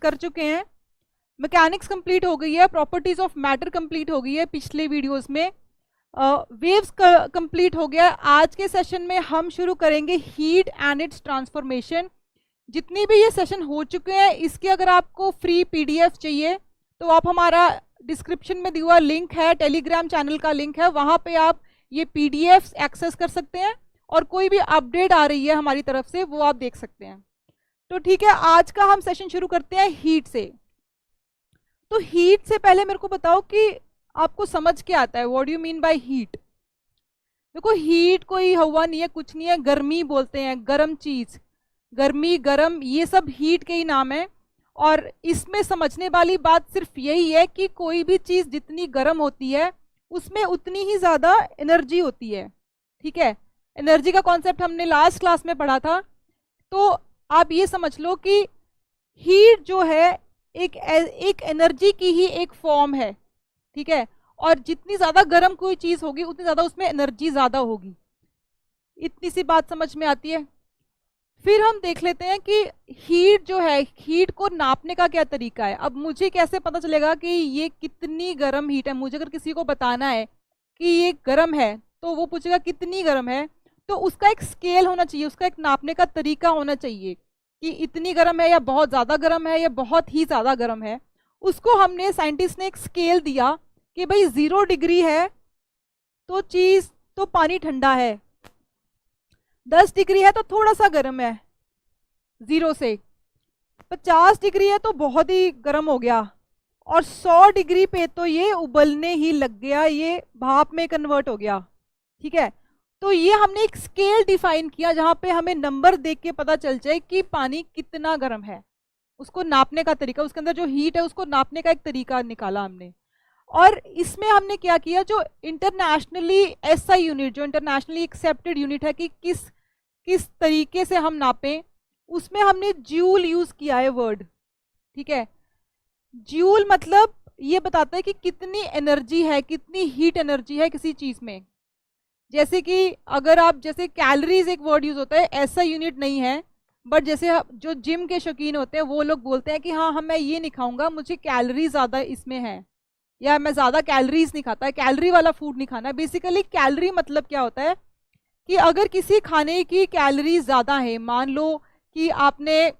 कर चुके हैं, मैकेनिक्स कंप्लीट हो गई है, प्रॉपर्टीज ऑफ मैटर कंप्लीट हो गई है पिछले वीडियोस में, वेव्स कंप्लीट हो गया। आज के सेशन में हम शुरू करेंगे हीट एंड इट्स ट्रांसफॉर्मेशन। जितनी भी ये सेशन हो चुके हैं इसके अगर आपको फ्री पीडीएफ चाहिए तो आप हमारा डिस्क्रिप्शन में दिया हुआ लिंक है, टेलीग्राम चैनल का लिंक है, वहाँ पे आप ये पीडीएफ एक्सेस कर सकते हैं और कोई भी अपडेट आ रही है हमारी तरफ से वो आप देख सकते हैं। तो ठीक है, आज का हम सेशन शुरू करते हैं हीट से। तो हीट से पहले मेरे को बताओ कि आपको समझ क्या आता है, what do you mean by heat. देखो हीट कोई हवा नहीं है, कुछ नहीं है, गर्मी बोलते हैं, गर्म चीज, गर्मी गर्म, ये सब हीट के ही नाम है। और इसमें समझने वाली बात सिर्फ यही है कि कोई भी चीज जितनी गर्म होती है उसमें उतनी ही ज्यादा एनर्जी होती है। ठीक है, एनर्जी का कॉन्सेप्ट हमने लास्ट क्लास में पढ़ा था। तो आप ये समझ लो कि हीट जो है एक एनर्जी की ही एक फॉर्म है। ठीक है, और जितनी ज्यादा गर्म कोई चीज होगी उतनी ज्यादा उसमें एनर्जी ज्यादा होगी। इतनी सी बात समझ में आती है। फिर हम देख लेते हैं कि हीट जो है, हीट को नापने का क्या तरीका है। अब मुझे कैसे पता चलेगा कि ये कितनी गर्म हीट है। मुझे अगर किसी को बताना है कि ये गर्म है तो वो पूछेगा कितनी गर्म है, तो उसका एक स्केल होना चाहिए, उसका एक नापने का तरीका होना चाहिए कि इतनी गर्म है या बहुत ज़्यादा गर्म है या बहुत ही ज़्यादा गर्म है। उसको हमने साइंटिस्ट ने एक स्केल दिया कि भाई 0 डिग्री है तो चीज़ तो पानी ठंडा है, 10 डिग्री है तो थोड़ा सा गर्म है 0 से, 50 डिग्री है तो बहुत ही गर्म हो गया, और 100 डिग्री पे तो ये उबलने ही लग गया, ये भाप में कन्वर्ट हो गया। ठीक है, तो ये हमने एक स्केल डिफाइन किया जहां पे हमें नंबर देख के पता चल जाए कि पानी कितना गर्म है। उसको नापने का तरीका, उसके अंदर जो हीट है उसको नापने का एक तरीका निकाला हमने। और इसमें हमने क्या किया, जो इंटरनेशनली एसआई यूनिट, जो इंटरनेशनली एक्सेप्टेड यूनिट है कि किस तरीके से हम नापें, उसमें हमने जूल यूज किया है वर्ड। ठीक है, जूल मतलब ये बताता है कि कितनी एनर्जी है, कितनी हीट एनर्जी है किसी चीज में। जैसे कि अगर आप, जैसे कैलोरीज एक वर्ड यूज होता है, ऐसा यूनिट नहीं है, बट जैसे जो जिम के शौकीन होते हैं वो लोग बोलते हैं कि हाँ मैं ये नहीं खाऊंगा, मुझे कैलोरी ज्यादा इसमें है, या मैं ज्यादा कैलोरीज नहीं खाता, कैलोरी वाला फूड नहीं खाना। बेसिकली कैलोरी मतलब क्या होता है कि अगर किसी खाने की कैलोरी ज्यादा है, मान लो कि आपने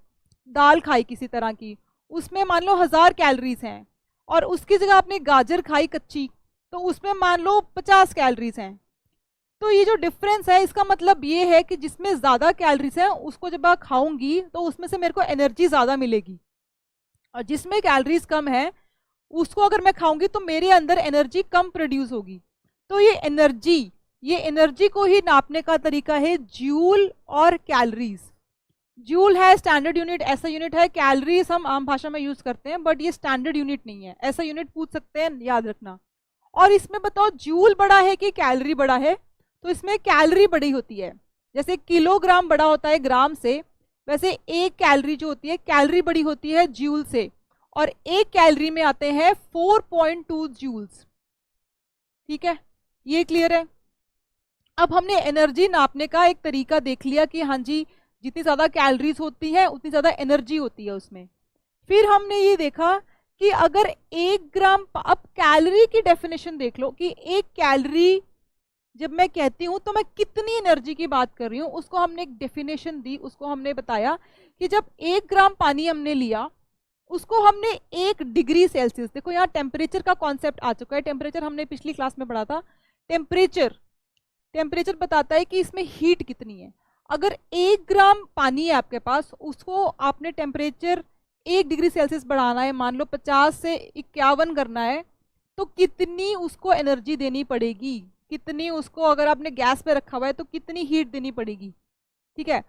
दाल खाई किसी तरह की, उसमें मान लो 1000 कैलोरीज हैं, और उसकी जगह आपने गाजर खाई कच्ची तो उसमें मान लो 50 कैलोरीज हैं। तो ये जो डिफरेंस है इसका मतलब ये है कि जिसमें ज़्यादा कैलोरीज है उसको जब मैं खाऊंगी तो उसमें से मेरे को एनर्जी ज़्यादा मिलेगी, और जिसमें कैलोरीज कम है उसको अगर मैं खाऊंगी तो मेरे अंदर एनर्जी कम प्रोड्यूस होगी। तो ये एनर्जी को ही नापने का तरीका है जूल और कैलोरीज। जूल है स्टैंडर्ड यूनिट, ऐसा यूनिट है। कैलोरीज हम आम भाषा में यूज करते हैं बट ये स्टैंडर्ड यूनिट नहीं है, ऐसा यूनिट पूछ सकते हैं, याद रखना। और इसमें बताओ जूल बड़ा है कि कैलोरी बड़ा है, तो इसमें कैलोरी बड़ी होती है। जैसे किलोग्राम बड़ा होता है ग्राम से, वैसे एक कैलोरी जो होती है कैलोरी बड़ी होती है जूल से, और एक कैलोरी में आते हैं 4.2 जूल्स। ठीक है, ये क्लियर है। अब हमने एनर्जी नापने का एक तरीका देख लिया कि हाँ जी जितनी ज्यादा कैलोरीज होती है उतनी ज्यादा एनर्जी होती है उसमें। फिर हमने ये देखा कि अगर 1 ग्राम, अब कैलोरी की डेफिनेशन देख लो कि एक कैलोरी जब मैं कहती हूँ तो मैं कितनी एनर्जी की बात कर रही हूँ, उसको हमने एक डेफिनेशन दी। उसको हमने बताया कि जब 1 ग्राम पानी हमने लिया उसको हमने 1 डिग्री सेल्सियस, देखो यहाँ टेम्परेचर का कॉन्सेप्ट आ चुका है। टेम्परेचर हमने पिछली क्लास में पढ़ा था। टेम्परेचर बताता है कि इसमें हीट कितनी है। अगर 1 ग्राम पानी है आपके पास, उसको आपने टेम्परेचर 1 डिग्री सेल्सियस बढ़ाना है, मान लो 50 से 51 करना है, तो कितनी उसको एनर्जी देनी पड़ेगी, कितनी उसको, अगर आपने गैस पे रखा हुआ है तो कितनी हीट देनी पड़ेगी। ठीक है,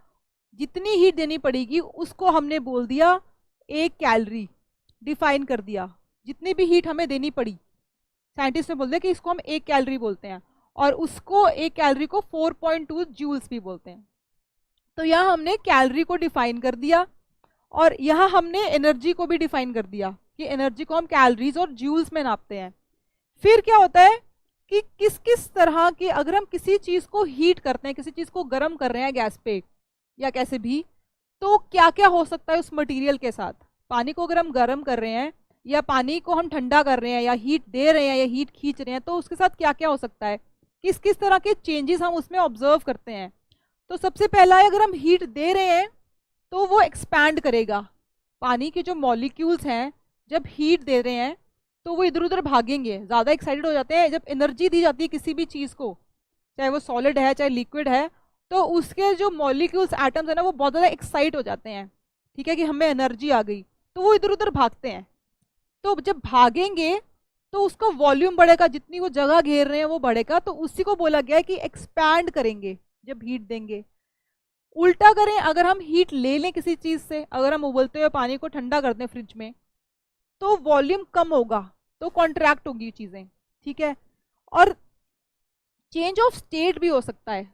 जितनी हीट देनी पड़ेगी उसको हमने बोल दिया 1 कैलोरी, डिफाइन कर दिया। जितनी भी हीट हमें देनी पड़ी, साइंटिस्ट ने बोल दिया कि इसको हम 1 कैलोरी बोलते हैं, और उसको 1 कैलोरी को 4.2 जूल्स भी बोलते हैं। तो यहाँ हमने कैलोरी को डिफाइन कर दिया, और यहाँ हमने एनर्जी को भी डिफाइन कर दिया कि एनर्जी को हम कैलोरीज और जूल्स में नापते हैं। फिर क्या होता है कि किस किस तरह की, अगर हम किसी चीज को हीट करते हैं, किसी चीज को गर्म कर रहे हैं गैस पे या कैसे भी, तो क्या क्या हो सकता है उस मटेरियल के साथ। पानी को अगर हम गर्म कर रहे हैं या पानी को हम ठंडा कर रहे हैं या हीट दे रहे हैं या हीट खींच रहे हैं, तो उसके साथ क्या क्या हो सकता है, किस किस तरह के चेंजेस हम उसमें ऑब्जर्व करते हैं। तो सबसे पहला है, अगर हम हीट दे रहे हैं तो वो एक्सपैंड करेगा। पानी के जो मॉलिक्यूल्स हैं जब हीट दे रहे हैं तो वो इधर उधर भागेंगे, ज़्यादा एक्साइटेड हो जाते हैं। जब एनर्जी दी जाती है किसी भी चीज़ को, चाहे वो सॉलिड है चाहे लिक्विड है, तो उसके जो मॉलिक्यूल्स एटम्स है ना वो बहुत ज़्यादा एक्साइट हो जाते हैं, ठीक है, कि हमें एनर्जी आ गई, तो वो इधर उधर भागते हैं। तो जब भागेंगे तो उसका वॉल्यूम बढ़ेगा, जितनी वो जगह घेर रहे हैं वो बढ़ेगा, तो उसी को बोला गया है कि एक्सपैंड करेंगे जब हीट देंगे। उल्टा करें, अगर हम हीट ले लें किसी चीज़ से, अगर हम उबलते हुए पानी को ठंडा कर दें फ्रिज में, तो वॉल्यूम कम होगा, तो कॉन्ट्रैक्ट होगी चीज़ें, ठीक है। और चेंज ऑफ स्टेट भी हो सकता है।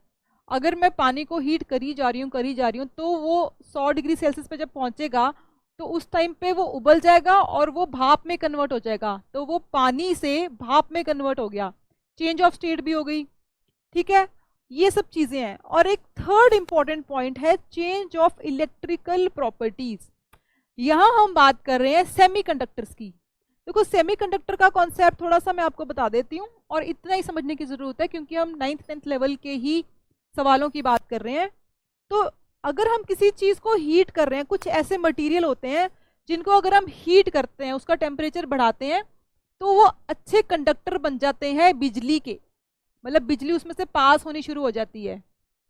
अगर मैं पानी को हीट करी जा रही हूँ तो वो 100 डिग्री सेल्सियस पे जब पहुंचेगा तो उस टाइम पे वो उबल जाएगा और वो भाप में कन्वर्ट हो जाएगा, तो वो पानी से भाप में कन्वर्ट हो गया, चेंज ऑफ स्टेट भी हो गई, ठीक है। ये सब चीज़ें हैं। और एक थर्ड इंपॉर्टेंट पॉइंट है चेंज ऑफ इलेक्ट्रिकल प्रॉपर्टीज। यहाँ हम बात कर रहे हैं सेमीकंडक्टर्स की। देखो, सेमीकंडक्टर का कॉन्सेप्ट थोड़ा सा मैं आपको बता देती हूँ, और इतना ही समझने की ज़रूरत है क्योंकि हम 9th 10th लेवल के ही सवालों की बात कर रहे हैं। तो अगर हम किसी चीज़ को हीट कर रहे हैं, कुछ ऐसे मटेरियल होते हैं जिनको अगर हम हीट करते हैं, उसका टेम्परेचर बढ़ाते हैं, तो वो अच्छे कंडक्टर बन जाते हैं बिजली के, मतलब बिजली उसमें से पास होनी शुरू हो जाती है।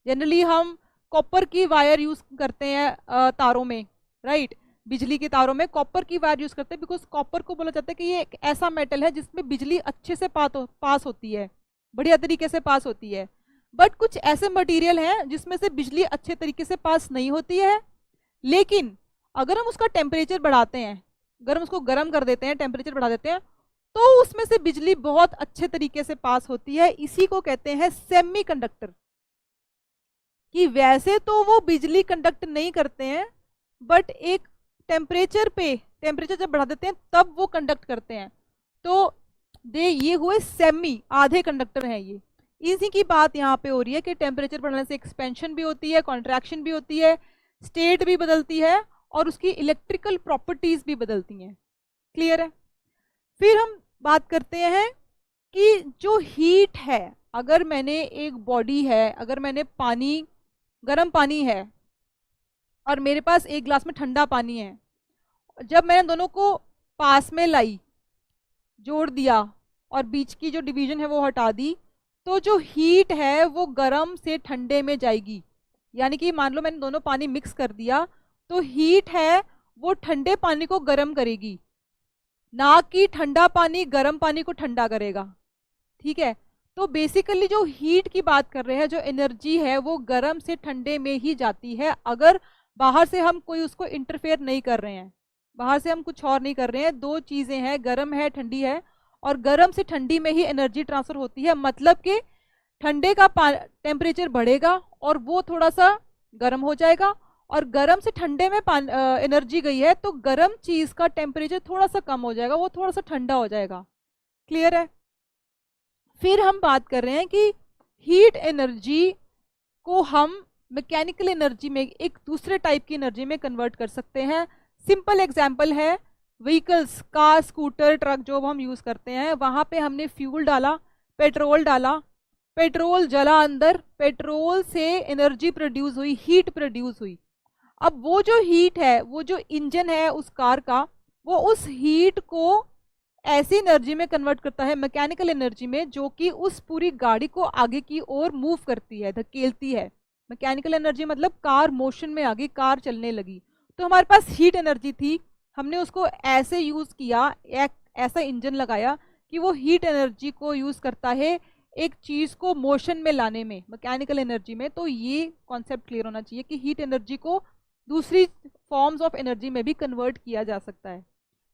जनरली हम कॉपर की वायर यूज़ करते हैं तारों में, राइट, बिजली के तारों में कॉपर की वायर यूज़ करते हैं, बिकॉज कॉपर को बोला जाता है कि ये एक ऐसा मेटल है जिसमें बिजली अच्छे से पास होती है, बढ़िया तरीके से पास होती है। बट कुछ ऐसे मटेरियल हैं जिसमें से बिजली अच्छे तरीके से पास नहीं होती है, लेकिन अगर हम उसका टेम्परेचर बढ़ाते हैं, अगर हम उसको गर्म कर देते हैं, टेम्परेचर बढ़ा देते हैं, तो उसमें से बिजली बहुत अच्छे तरीके से पास होती है। इसी को कहते हैं सेमीकंडक्टर। कि वैसे तो वो बिजली कंडक्ट नहीं करते हैं, बट एक टेम्परेचर पे, टेम्परेचर जब बढ़ा देते हैं तब वो कंडक्ट करते हैं। तो ये हुए सेमी, आधे कंडक्टर हैं ये। इसी की बात यहाँ पे हो रही है कि टेम्परेचर बढ़ने से एक्सपेंशन भी होती है, कॉन्ट्रैक्शन भी होती है, स्टेट भी बदलती है, और उसकी इलेक्ट्रिकल प्रॉपर्टीज भी बदलती हैं। क्लियर है? फिर हम बात करते हैं कि जो हीट है, अगर मैंने एक बॉडी है, अगर मैंने पानी, गर्म पानी है और मेरे पास एक ग्लास में ठंडा पानी है, जब मैंने दोनों को पास में लाई, जोड़ दिया और बीच की जो डिवीजन है वो हटा दी, तो जो हीट है वो गर्म से ठंडे में जाएगी। यानी कि मान लो मैंने दोनों पानी मिक्स कर दिया, तो हीट है वो ठंडे पानी को गर्म करेगी, ना कि ठंडा पानी गर्म पानी को ठंडा करेगा, ठीक है। तो बेसिकली जो हीट की बात कर रहे हैं, जो एनर्जी है वो गर्म से ठंडे में ही जाती है, अगर बाहर से हम कोई उसको इंटरफेयर नहीं कर रहे हैं, बाहर से हम कुछ और नहीं कर रहे हैं। दो चीज़ें हैं, गर्म है ठंडी है, और गर्म से ठंडी में ही एनर्जी ट्रांसफर होती है। मतलब कि ठंडे का टेम्परेचर बढ़ेगा और वो थोड़ा सा गर्म हो जाएगा, और गर्म से ठंडे में एनर्जी गई है तो गर्म चीज़ का टेम्परेचर थोड़ा सा कम हो जाएगा, वो थोड़ा सा ठंडा हो जाएगा। क्लियर है? फिर हम बात कर रहे हैं कि हीट एनर्जी को हम मैकेनिकल एनर्जी में, एक दूसरे टाइप की एनर्जी में कन्वर्ट कर सकते हैं। सिंपल एग्जांपल है व्हीकल्स, कार, स्कूटर, ट्रक जो हम यूज़ करते हैं, वहाँ पे हमने फ्यूल डाला, पेट्रोल डाला, पेट्रोल जला अंदर, पेट्रोल से एनर्जी प्रोड्यूस हुई, हीट प्रोड्यूस हुई। अब वो जो हीट है, वो जो इंजन है उस कार का, वो उस हीट को ऐसी एनर्जी में कन्वर्ट करता है, मैकेनिकल एनर्जी में, जो कि उस पूरी गाड़ी को आगे की ओर मूव करती है, धकेलती है। मैकेनिकल एनर्जी मतलब कार मोशन में आ गई, कार चलने लगी। तो हमारे पास हीट एनर्जी थी, हमने उसको ऐसे यूज़ किया, एक ऐसा इंजन लगाया कि वो हीट एनर्जी को यूज़ करता है एक चीज़ को मोशन में लाने में, मैकेनिकल एनर्जी में। तो ये कॉन्सेप्ट क्लियर होना चाहिए कि हीट एनर्जी को दूसरी फॉर्म्स ऑफ एनर्जी में भी कन्वर्ट किया जा सकता है,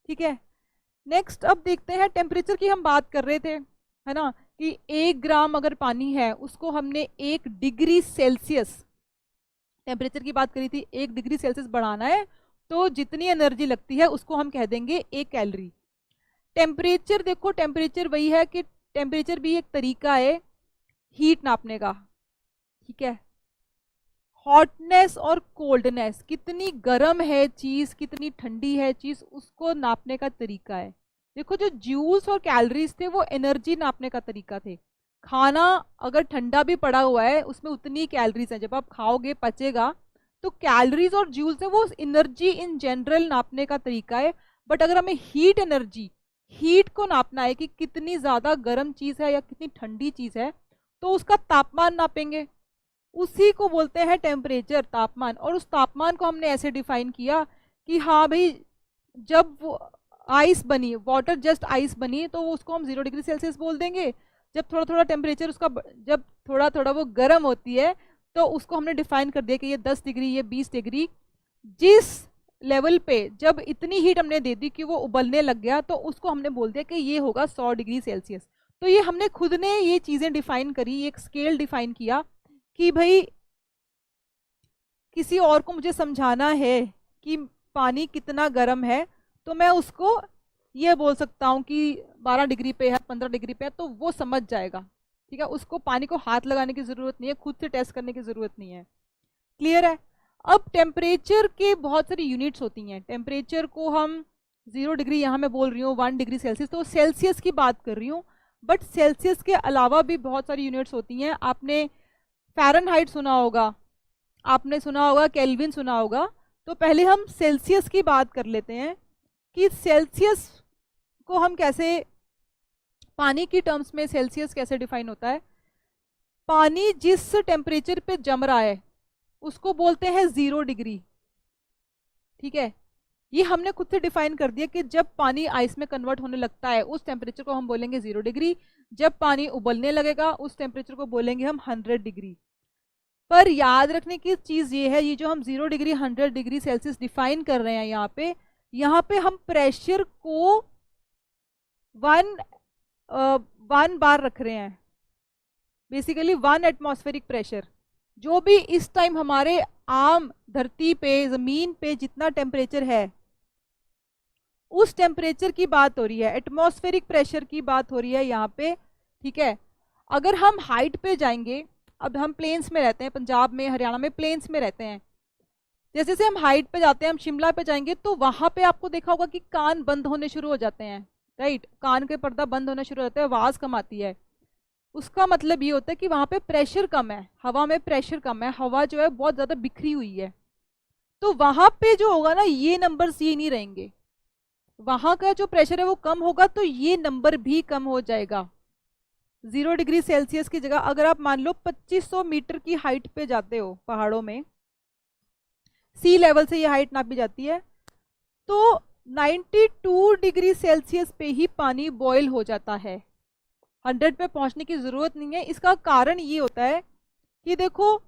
ठीक है। नेक्स्ट अब देखते हैं, टेम्परेचर की हम बात कर रहे थे, है ना, कि 1 ग्राम अगर पानी है उसको हमने 1 डिग्री सेल्सियस टेम्परेचर की बात करी थी, 1 डिग्री सेल्सियस बढ़ाना है तो जितनी एनर्जी लगती है उसको हम कह देंगे 1 कैलोरी। टेम्परेचर देखो, टेम्परेचर वही है कि टेम्परेचर भी एक तरीका है हीट नापने का, ठीक है। हॉटनेस और कोल्डनेस, कितनी गर्म है चीज़, कितनी ठंडी है चीज़, उसको नापने का तरीका है। देखो जो जूल्स और कैलोरीज थे वो एनर्जी नापने का तरीका थे। खाना अगर ठंडा भी पड़ा हुआ है उसमें उतनी कैलोरीज है, जब आप खाओगे पचेगा, तो कैलोरीज और जूल्स है वो एनर्जी इन जनरल नापने का तरीका है। बट अगर हमें हीट एनर्जी, हीट को नापना है कि कितनी ज़्यादा गर्म चीज़ है या कितनी ठंडी चीज़ है, तो उसका तापमान नापेंगे, उसी को बोलते हैं टेम्परेचर, तापमान। और उस तापमान को हमने ऐसे डिफाइन किया कि हाँ भाई, जब वो आइस बनी, वाटर जस्ट आइस बनी, तो उसको हम 0 डिग्री सेल्सियस बोल देंगे। जब थोड़ा थोड़ा टेम्परेचर उसका, जब थोड़ा थोड़ा वो गर्म होती है, तो उसको हमने डिफाइन कर दिया कि ये 10 डिग्री, ये 20 डिग्री। जिस लेवल पे जब इतनी हीट हमने दे दी कि वो उबलने लग गया, तो उसको हमने बोल दिया कि ये होगा 100 डिग्री सेल्सियस। तो ये हमने खुद ने ये चीज़ें डिफाइन करी, एक स्केल डिफाइन किया कि भाई किसी और को मुझे समझाना है कि पानी कितना गर्म है, तो मैं उसको ये बोल सकता हूँ कि 12 डिग्री पे है, 15 डिग्री पे है, तो वो समझ जाएगा। ठीक है, उसको पानी को हाथ लगाने की ज़रूरत नहीं है, खुद से टेस्ट करने की ज़रूरत नहीं है। क्लियर है? अब टेम्परेचर के बहुत सारी यूनिट्स होती हैं। टेम्परेचर को हम 0 डिग्री, यहाँ मैं बोल रही हूँ 1 डिग्री सेल्सियस, तो सेल्सियस की बात कर रही हूँ। बट सेल्सियस के अलावा भी बहुत सारी यूनिट्स होती हैं। आपने फ़ारेनहाइट सुना होगा, आपने सुना होगा केल्विन सुना होगा। तो पहले हम सेल्सियस की बात कर लेते हैं कि सेल्सियस को हम कैसे, पानी की टर्म्स में सेल्सियस कैसे डिफाइन होता है। पानी जिस टेम्परेचर पे जम रहा है उसको बोलते हैं 0 डिग्री। ठीक है, ये हमने खुद से डिफाइन कर दिया कि जब पानी आइस में कन्वर्ट होने लगता है उस टेम्परेचर को हम बोलेंगे 0 डिग्री। जब पानी उबलने लगेगा उस टेम्परेचर को बोलेंगे हम 100 डिग्री। पर याद रखने की चीज़ ये है, ये जो हम 0 डिग्री 100 डिग्री सेल्सियस डिफाइन कर रहे हैं यहाँ पे हम प्रेशर को 1 बार रख रहे हैं, बेसिकली 1 एटमॉस्फेरिक प्रेशर। जो भी इस टाइम हमारे आम धरती पे, ज़मीन पे जितना टेम्परेचर है, उस टेम्परेचर की बात हो रही है, एटमॉस्फेरिक प्रेशर की बात हो रही है यहाँ पे। ठीक है, अगर हम हाइट पे जाएंगे, अब हम प्लेन्स में रहते हैं, पंजाब में, हरियाणा में प्लेन्स में रहते हैं, जैसे जैसे हम हाइट पे जाते हैं, हम शिमला पे जाएंगे, तो वहाँ पे आपको देखा होगा कि कान बंद होने शुरू हो जाते हैं, राइट? कान के पर्दा बंद होना शुरू हो जाता है, आवाज़ कम आती है। उसका मतलब ये होता है कि वहाँ पे प्रेशर कम है, हवा में प्रेशर कम है, हवा जो है बहुत ज़्यादा बिखरी हुई है। तो वहाँ पे जो होगा ना, ये नंबर्स ये नहीं रहेंगे, वहाँ का जो प्रेशर है वो कम होगा, तो ये नंबर भी कम हो जाएगा। 0 डिग्री सेल्सियस की जगह अगर आप मान लो 2500 मीटर की हाइट पे जाते हो, पहाड़ों में सी लेवल से ये हाइट नापी जाती है, तो 92 डिग्री सेल्सियस पे ही पानी बॉयल हो जाता है। 100 पे पहुंचने की ज़रूरत नहीं है। इसका कारण ये होता है कि देखो,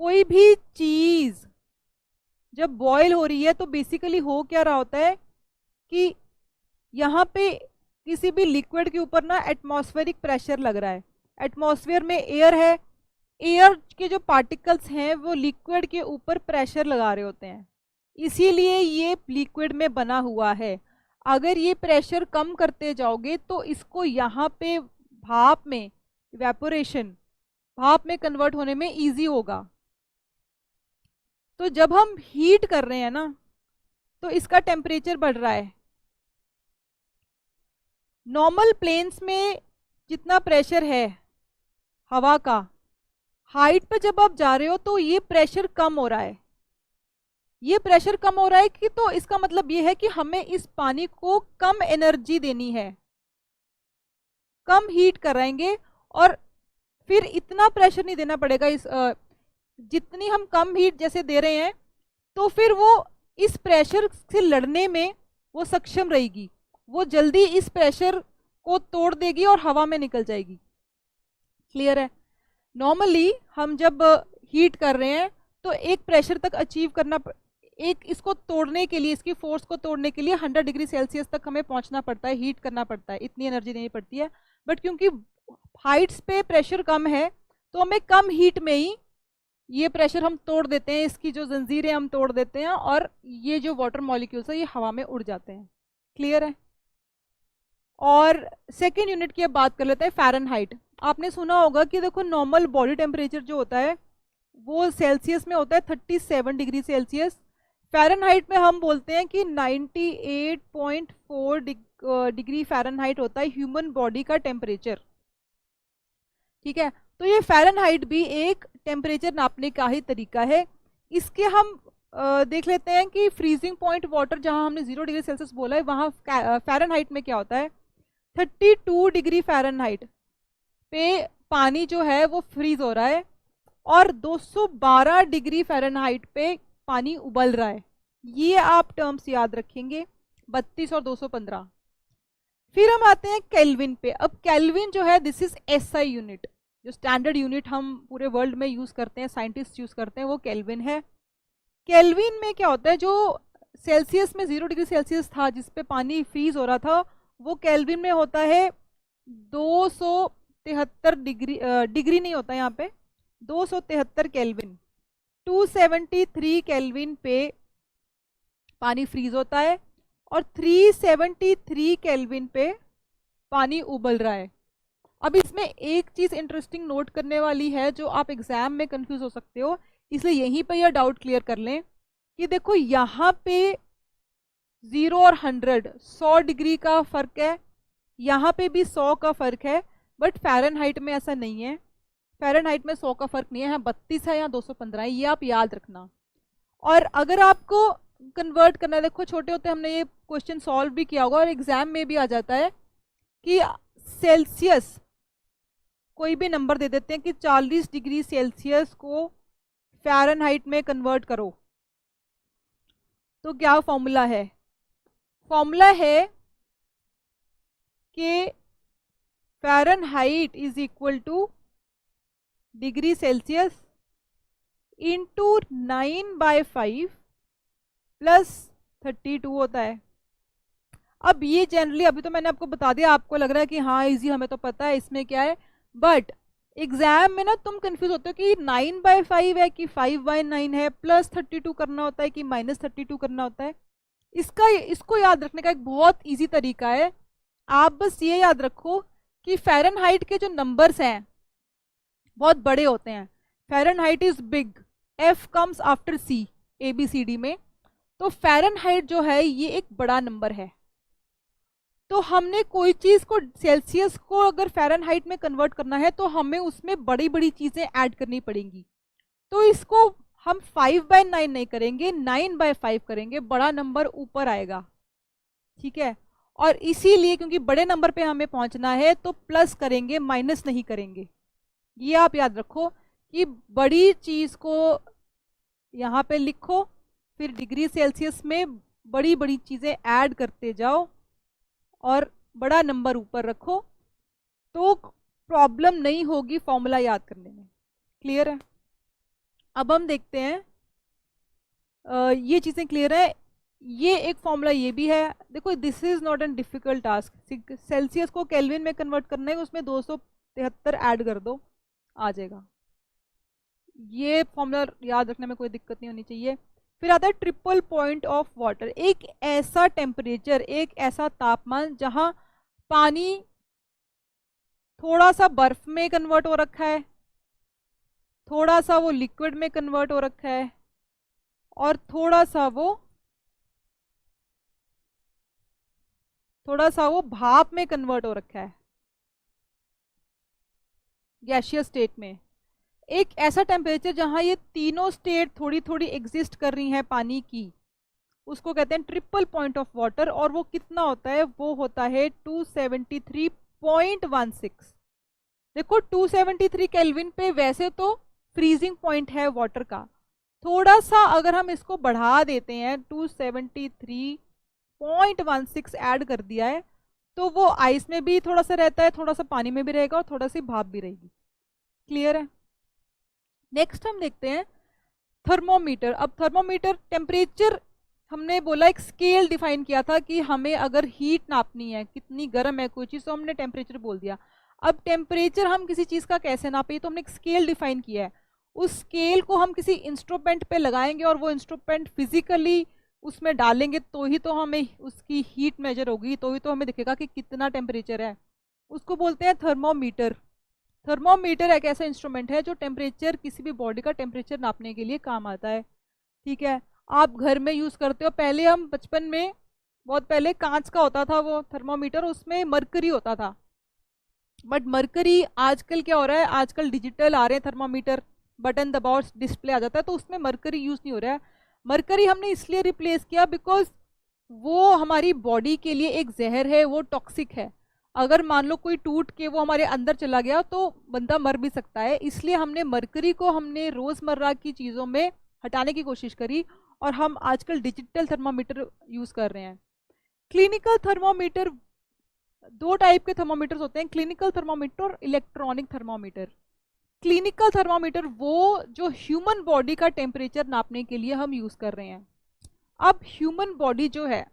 कोई भी चीज़ जब बॉयल हो रही है तो बेसिकली हो क्या रहा होता है कि यहाँ पे किसी भी लिक्विड के ऊपर ना एटमॉस्फेरिक प्रेशर लग रहा है। एटमॉस्फेयर में एयर है, एयर के जो पार्टिकल्स हैं वो लिक्विड के ऊपर प्रेशर लगा रहे होते हैं, इसीलिए ये लिक्विड में बना हुआ है। अगर ये प्रेशर कम करते जाओगे तो इसको यहाँ पे भाप में, इवेपोरेशन, भाप में कन्वर्ट होने में इजी होगा। तो जब हम हीट कर रहे हैं ना, तो इसका टेम्परेचर बढ़ रहा है। नॉर्मल प्लेन्स में जितना प्रेशर है हवा का, हाइट पे जब आप जा रहे हो तो ये प्रेशर कम हो रहा है। ये प्रेशर कम हो रहा है कि, तो इसका मतलब ये है कि हमें इस पानी को कम एनर्जी देनी है, कम हीट कराएंगे, और फिर इतना प्रेशर नहीं देना पड़ेगा। इस जितनी हम कम हीट जैसे दे रहे हैं, तो फिर वो इस प्रेशर से लड़ने में वो सक्षम रहेगी, वो जल्दी इस प्रेशर को तोड़ देगी और हवा में निकल जाएगी। क्लियर है? नॉर्मली हम जब हीट कर रहे हैं तो एक प्रेशर तक अचीव करना, एक इसको तोड़ने के लिए, इसकी फोर्स को तोड़ने के लिए 100 डिग्री सेल्सियस तक हमें पहुंचना पड़ता है, हीट करना पड़ता है, इतनी एनर्जी देनी पड़ती है। बट क्योंकि हाइट्स पे प्रेशर कम है तो हमें कम हीट में ही ये प्रेशर हम तोड़ देते हैं, इसकी जो जंजीरें हम तोड़ देते हैं, और ये जो वाटर मॉलिक्यूल्स है ये हवा में उड़ जाते हैं। क्लियर है? और सेकेंड यूनिट की अब बात कर लेते हैं, फ़ारेनहाइट। आपने सुना होगा कि देखो, नॉर्मल बॉडी टेम्परेचर जो होता है वो सेल्सियस में होता है 37 डिग्री सेल्सियस। फ़ारेनहाइट में हम बोलते हैं कि 98.4 डिग्री फ़ारेनहाइट होता है ह्यूमन बॉडी का टेम्परेचर। ठीक है, तो ये फ़ारेनहाइट भी एक टेम्परेचर नापने का ही तरीका है। इसके हम देख लेते हैं कि फ्रीजिंग पॉइंट वाटर, जहां हमने 0 डिग्री सेल्सियस बोला है, वहां फ़ारेनहाइट में क्या होता है, 32 डिग्री फ़ारेनहाइट पे पानी जो है वो फ्रीज हो रहा है और 212 डिग्री फ़ारेनहाइट पे पानी उबल रहा है। ये आप टर्म्स याद रखेंगे, 32 और 215। फिर हम आते हैं केल्विन पे। अब केल्विन जो है, दिस इज एसआई यूनिट, जो स्टैंडर्ड यूनिट हम पूरे वर्ल्ड में यूज करते हैं, साइंटिस्ट यूज करते हैं, वो केल्विन है। केल्विन में क्या होता है, जो सेल्सियस में 0 डिग्री सेल्सियस था जिस पे पानी फ्रीज हो रहा था, वो केल्विन में होता है 273 डिग्री नहीं होता यहाँ पे, 273 केल्विन। 273 केल्विन पे पानी फ्रीज होता है और 373 केल्विन पे पानी उबल रहा है। अब इसमें एक चीज इंटरेस्टिंग नोट करने वाली है, जो आप एग्जाम में कंफ्यूज हो सकते हो, इसलिए यहीं पे यह डाउट क्लियर कर लें कि देखो यहाँ पे 0 और 100 डिग्री का फर्क है, यहाँ पे भी 100 का फर्क है, बट फ़ारेनहाइट में ऐसा नहीं है। फ़ारेनहाइट में 100 का फर्क नहीं है, यहाँ 32 है या 215 है, ये आप याद रखना। और अगर आपको कन्वर्ट करना है, देखो छोटे होते हमने ये क्वेश्चन सॉल्व भी किया होगा और एग्जाम में भी आ जाता है कि सेल्सियस कोई भी नंबर दे देते हैं कि 40 डिग्री सेल्सियस को फ़ारेनहाइट में कन्वर्ट करो, तो क्या फॉर्मूला है? फॉर्मूला है कि Fahrenheit is equal two degree Celsius into 9/5 plus 32 होता है। अब ये जनरली, अभी तो मैंने आपको बता दिया, आपको लग रहा है कि हाँ इजी, हमें तो पता है इसमें क्या है, बट एग्जाम में ना तुम कंफ्यूज होते हो कि 9/5 है कि 5/9 है, प्लस 32 करना होता है कि माइनस 32 करना होता है। इसको याद रखने का एक बहुत इजी तरीका है, आप बस ये याद रखो कि फ़ारेनहाइट के जो नंबर्स हैं बहुत बड़े होते हैं। Fahrenheit is big, F comes after C ABCD में, तो फ़ारेनहाइट जो है ये एक बड़ा नंबर है। तो हमने कोई चीज़ को, सेल्सियस को अगर फ़ारेनहाइट में कन्वर्ट करना है तो हमें उसमें बड़ी बड़ी चीज़ें ऐड करनी पड़ेंगी। तो इसको हम 5/9 नहीं करेंगे, 9/5 करेंगे, बड़ा नंबर ऊपर आएगा। ठीक है, और इसीलिए क्योंकि बड़े नंबर पे हमें पहुंचना है तो प्लस करेंगे, माइनस नहीं करेंगे। ये आप याद रखो कि बड़ी चीज़ को यहाँ पे लिखो, फिर डिग्री सेल्सियस में बड़ी बड़ी चीज़ें ऐड करते जाओ और बड़ा नंबर ऊपर रखो, तो प्रॉब्लम नहीं होगी फॉर्मूला याद करने में। क्लियर है? अब हम देखते हैं, ये चीज़ें क्लियर है। ये एक फॉर्मूला ये भी है, देखो this is not an difficult task. Celsius को केल्विन में कन्वर्ट करना है, उसमें 273 ऐड कर दो, आ जाएगा। ये फॉर्मूला याद रखने में कोई दिक्कत नहीं होनी चाहिए। फिर आता है ट्रिपल पॉइंट ऑफ वाटर, एक ऐसा टेम्परेचर, एक ऐसा तापमान जहां पानी थोड़ा सा बर्फ में कन्वर्ट हो रखा है, थोड़ा सा वो लिक्विड में कन्वर्ट हो रखा है, और थोड़ा सा वो भाप में कन्वर्ट हो रखा है, गैसियस स्टेट में। एक ऐसा टेम्परेचर जहां ये तीनों स्टेट थोड़ी थोड़ी एग्जिस्ट कर रही हैं पानी की, उसको कहते हैं ट्रिपल पॉइंट ऑफ वाटर। और वो कितना होता है? वो होता है 273.16। देखो 273 केल्विन पे वैसे तो फ्रीजिंग पॉइंट है वाटर का, थोड़ा सा अगर हम इसको बढ़ा देते हैं, 273.16 ऐड कर दिया है, तो वो आइस में भी थोड़ा सा रहता है, थोड़ा सा पानी में भी रहेगा और थोड़ा सी भाप भी रहेगी। क्लियर है? नेक्स्ट हम देखते हैं थर्मोमीटर। अब थर्मोमीटर टेम्परेचर, हमने बोला एक स्केल डिफाइन किया था कि हमें अगर हीट नापनी है, कितनी गर्म है कोई चीज़, तो हमने टेम्परेचर बोल दिया। अब टेम्परेचर हम किसी चीज़ का कैसे नापे, तो हमने एक स्केल डिफाइन किया है। उस स्केल को हम किसी इंस्ट्रूमेंट पे लगाएंगे और वो इंस्ट्रूमेंट फिजिकली उसमें डालेंगे, तो ही तो हमें उसकी हीट मेजर होगी, तो ही तो हमें दिखेगा कि कितना टेम्परेचर है। उसको बोलते हैं थर्मोमीटर। थर्मोमीटर एक ऐसा इंस्ट्रूमेंट है जो टेम्परेचर, किसी भी बॉडी का टेम्परेचर नापने के लिए काम आता है। ठीक है, आप घर में यूज़ करते हो। पहले हम बचपन में, बहुत पहले कांच का होता था वो थर्मोमीटर, उसमें मरकरी होता था। बट मरकरी आजकल क्या हो रहा है, आजकल डिजिटल आ रहे हैं थर्मोमीटर, बटन दबाओ डिस्प्ले आ जाता है, तो उसमें मरकरी यूज़ नहीं हो रहा है। मरकरी हमने इसलिए रिप्लेस किया बिकॉज वो हमारी बॉडी के लिए एक जहर है, वो टॉक्सिक है। अगर मान लो कोई टूट के वो हमारे अंदर चला गया तो बंदा मर भी सकता है। इसलिए हमने मरकरी को हमने रोज़मर्रा की चीज़ों में हटाने की कोशिश करी और हम आजकल डिजिटल थर्मामीटर यूज़ कर रहे हैं। क्लिनिकल थर्मामीटर, दो टाइप के थर्मामीटर्स होते हैं, क्लिनिकल थर्मामीटर और इलेक्ट्रॉनिक थर्मामीटर। क्लिनिकल थर्मामीटर वो जो ह्यूमन बॉडी का टेम्परेचर नापने के लिए हम यूज़ कर रहे हैं। अब ह्यूमन बॉडी जो है,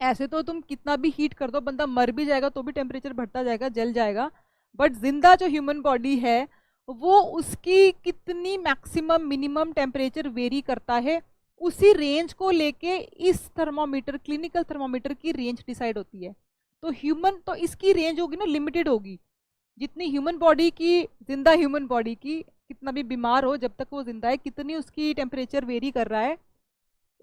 ऐसे तो तुम कितना भी हीट कर दो बंदा मर भी जाएगा तो भी टेम्परेचर बढ़ता जाएगा, जल जाएगा। बट जिंदा जो ह्यूमन बॉडी है वो उसकी कितनी मैक्सिमम मिनिमम टेम्परेचर वेरी करता है, उसी रेंज को लेके इस थर्मामीटर, क्लिनिकल थर्मामीटर की रेंज डिसाइड होती है। तो ह्यूमन, तो इसकी रेंज होगी ना, लिमिटेड होगी। जितनी ह्यूमन बॉडी की, जिंदा ह्यूमन बॉडी की, कितना भी बीमार हो जब तक वो जिंदा है, कितनी उसकी टेम्परेचर वेरी कर रहा है,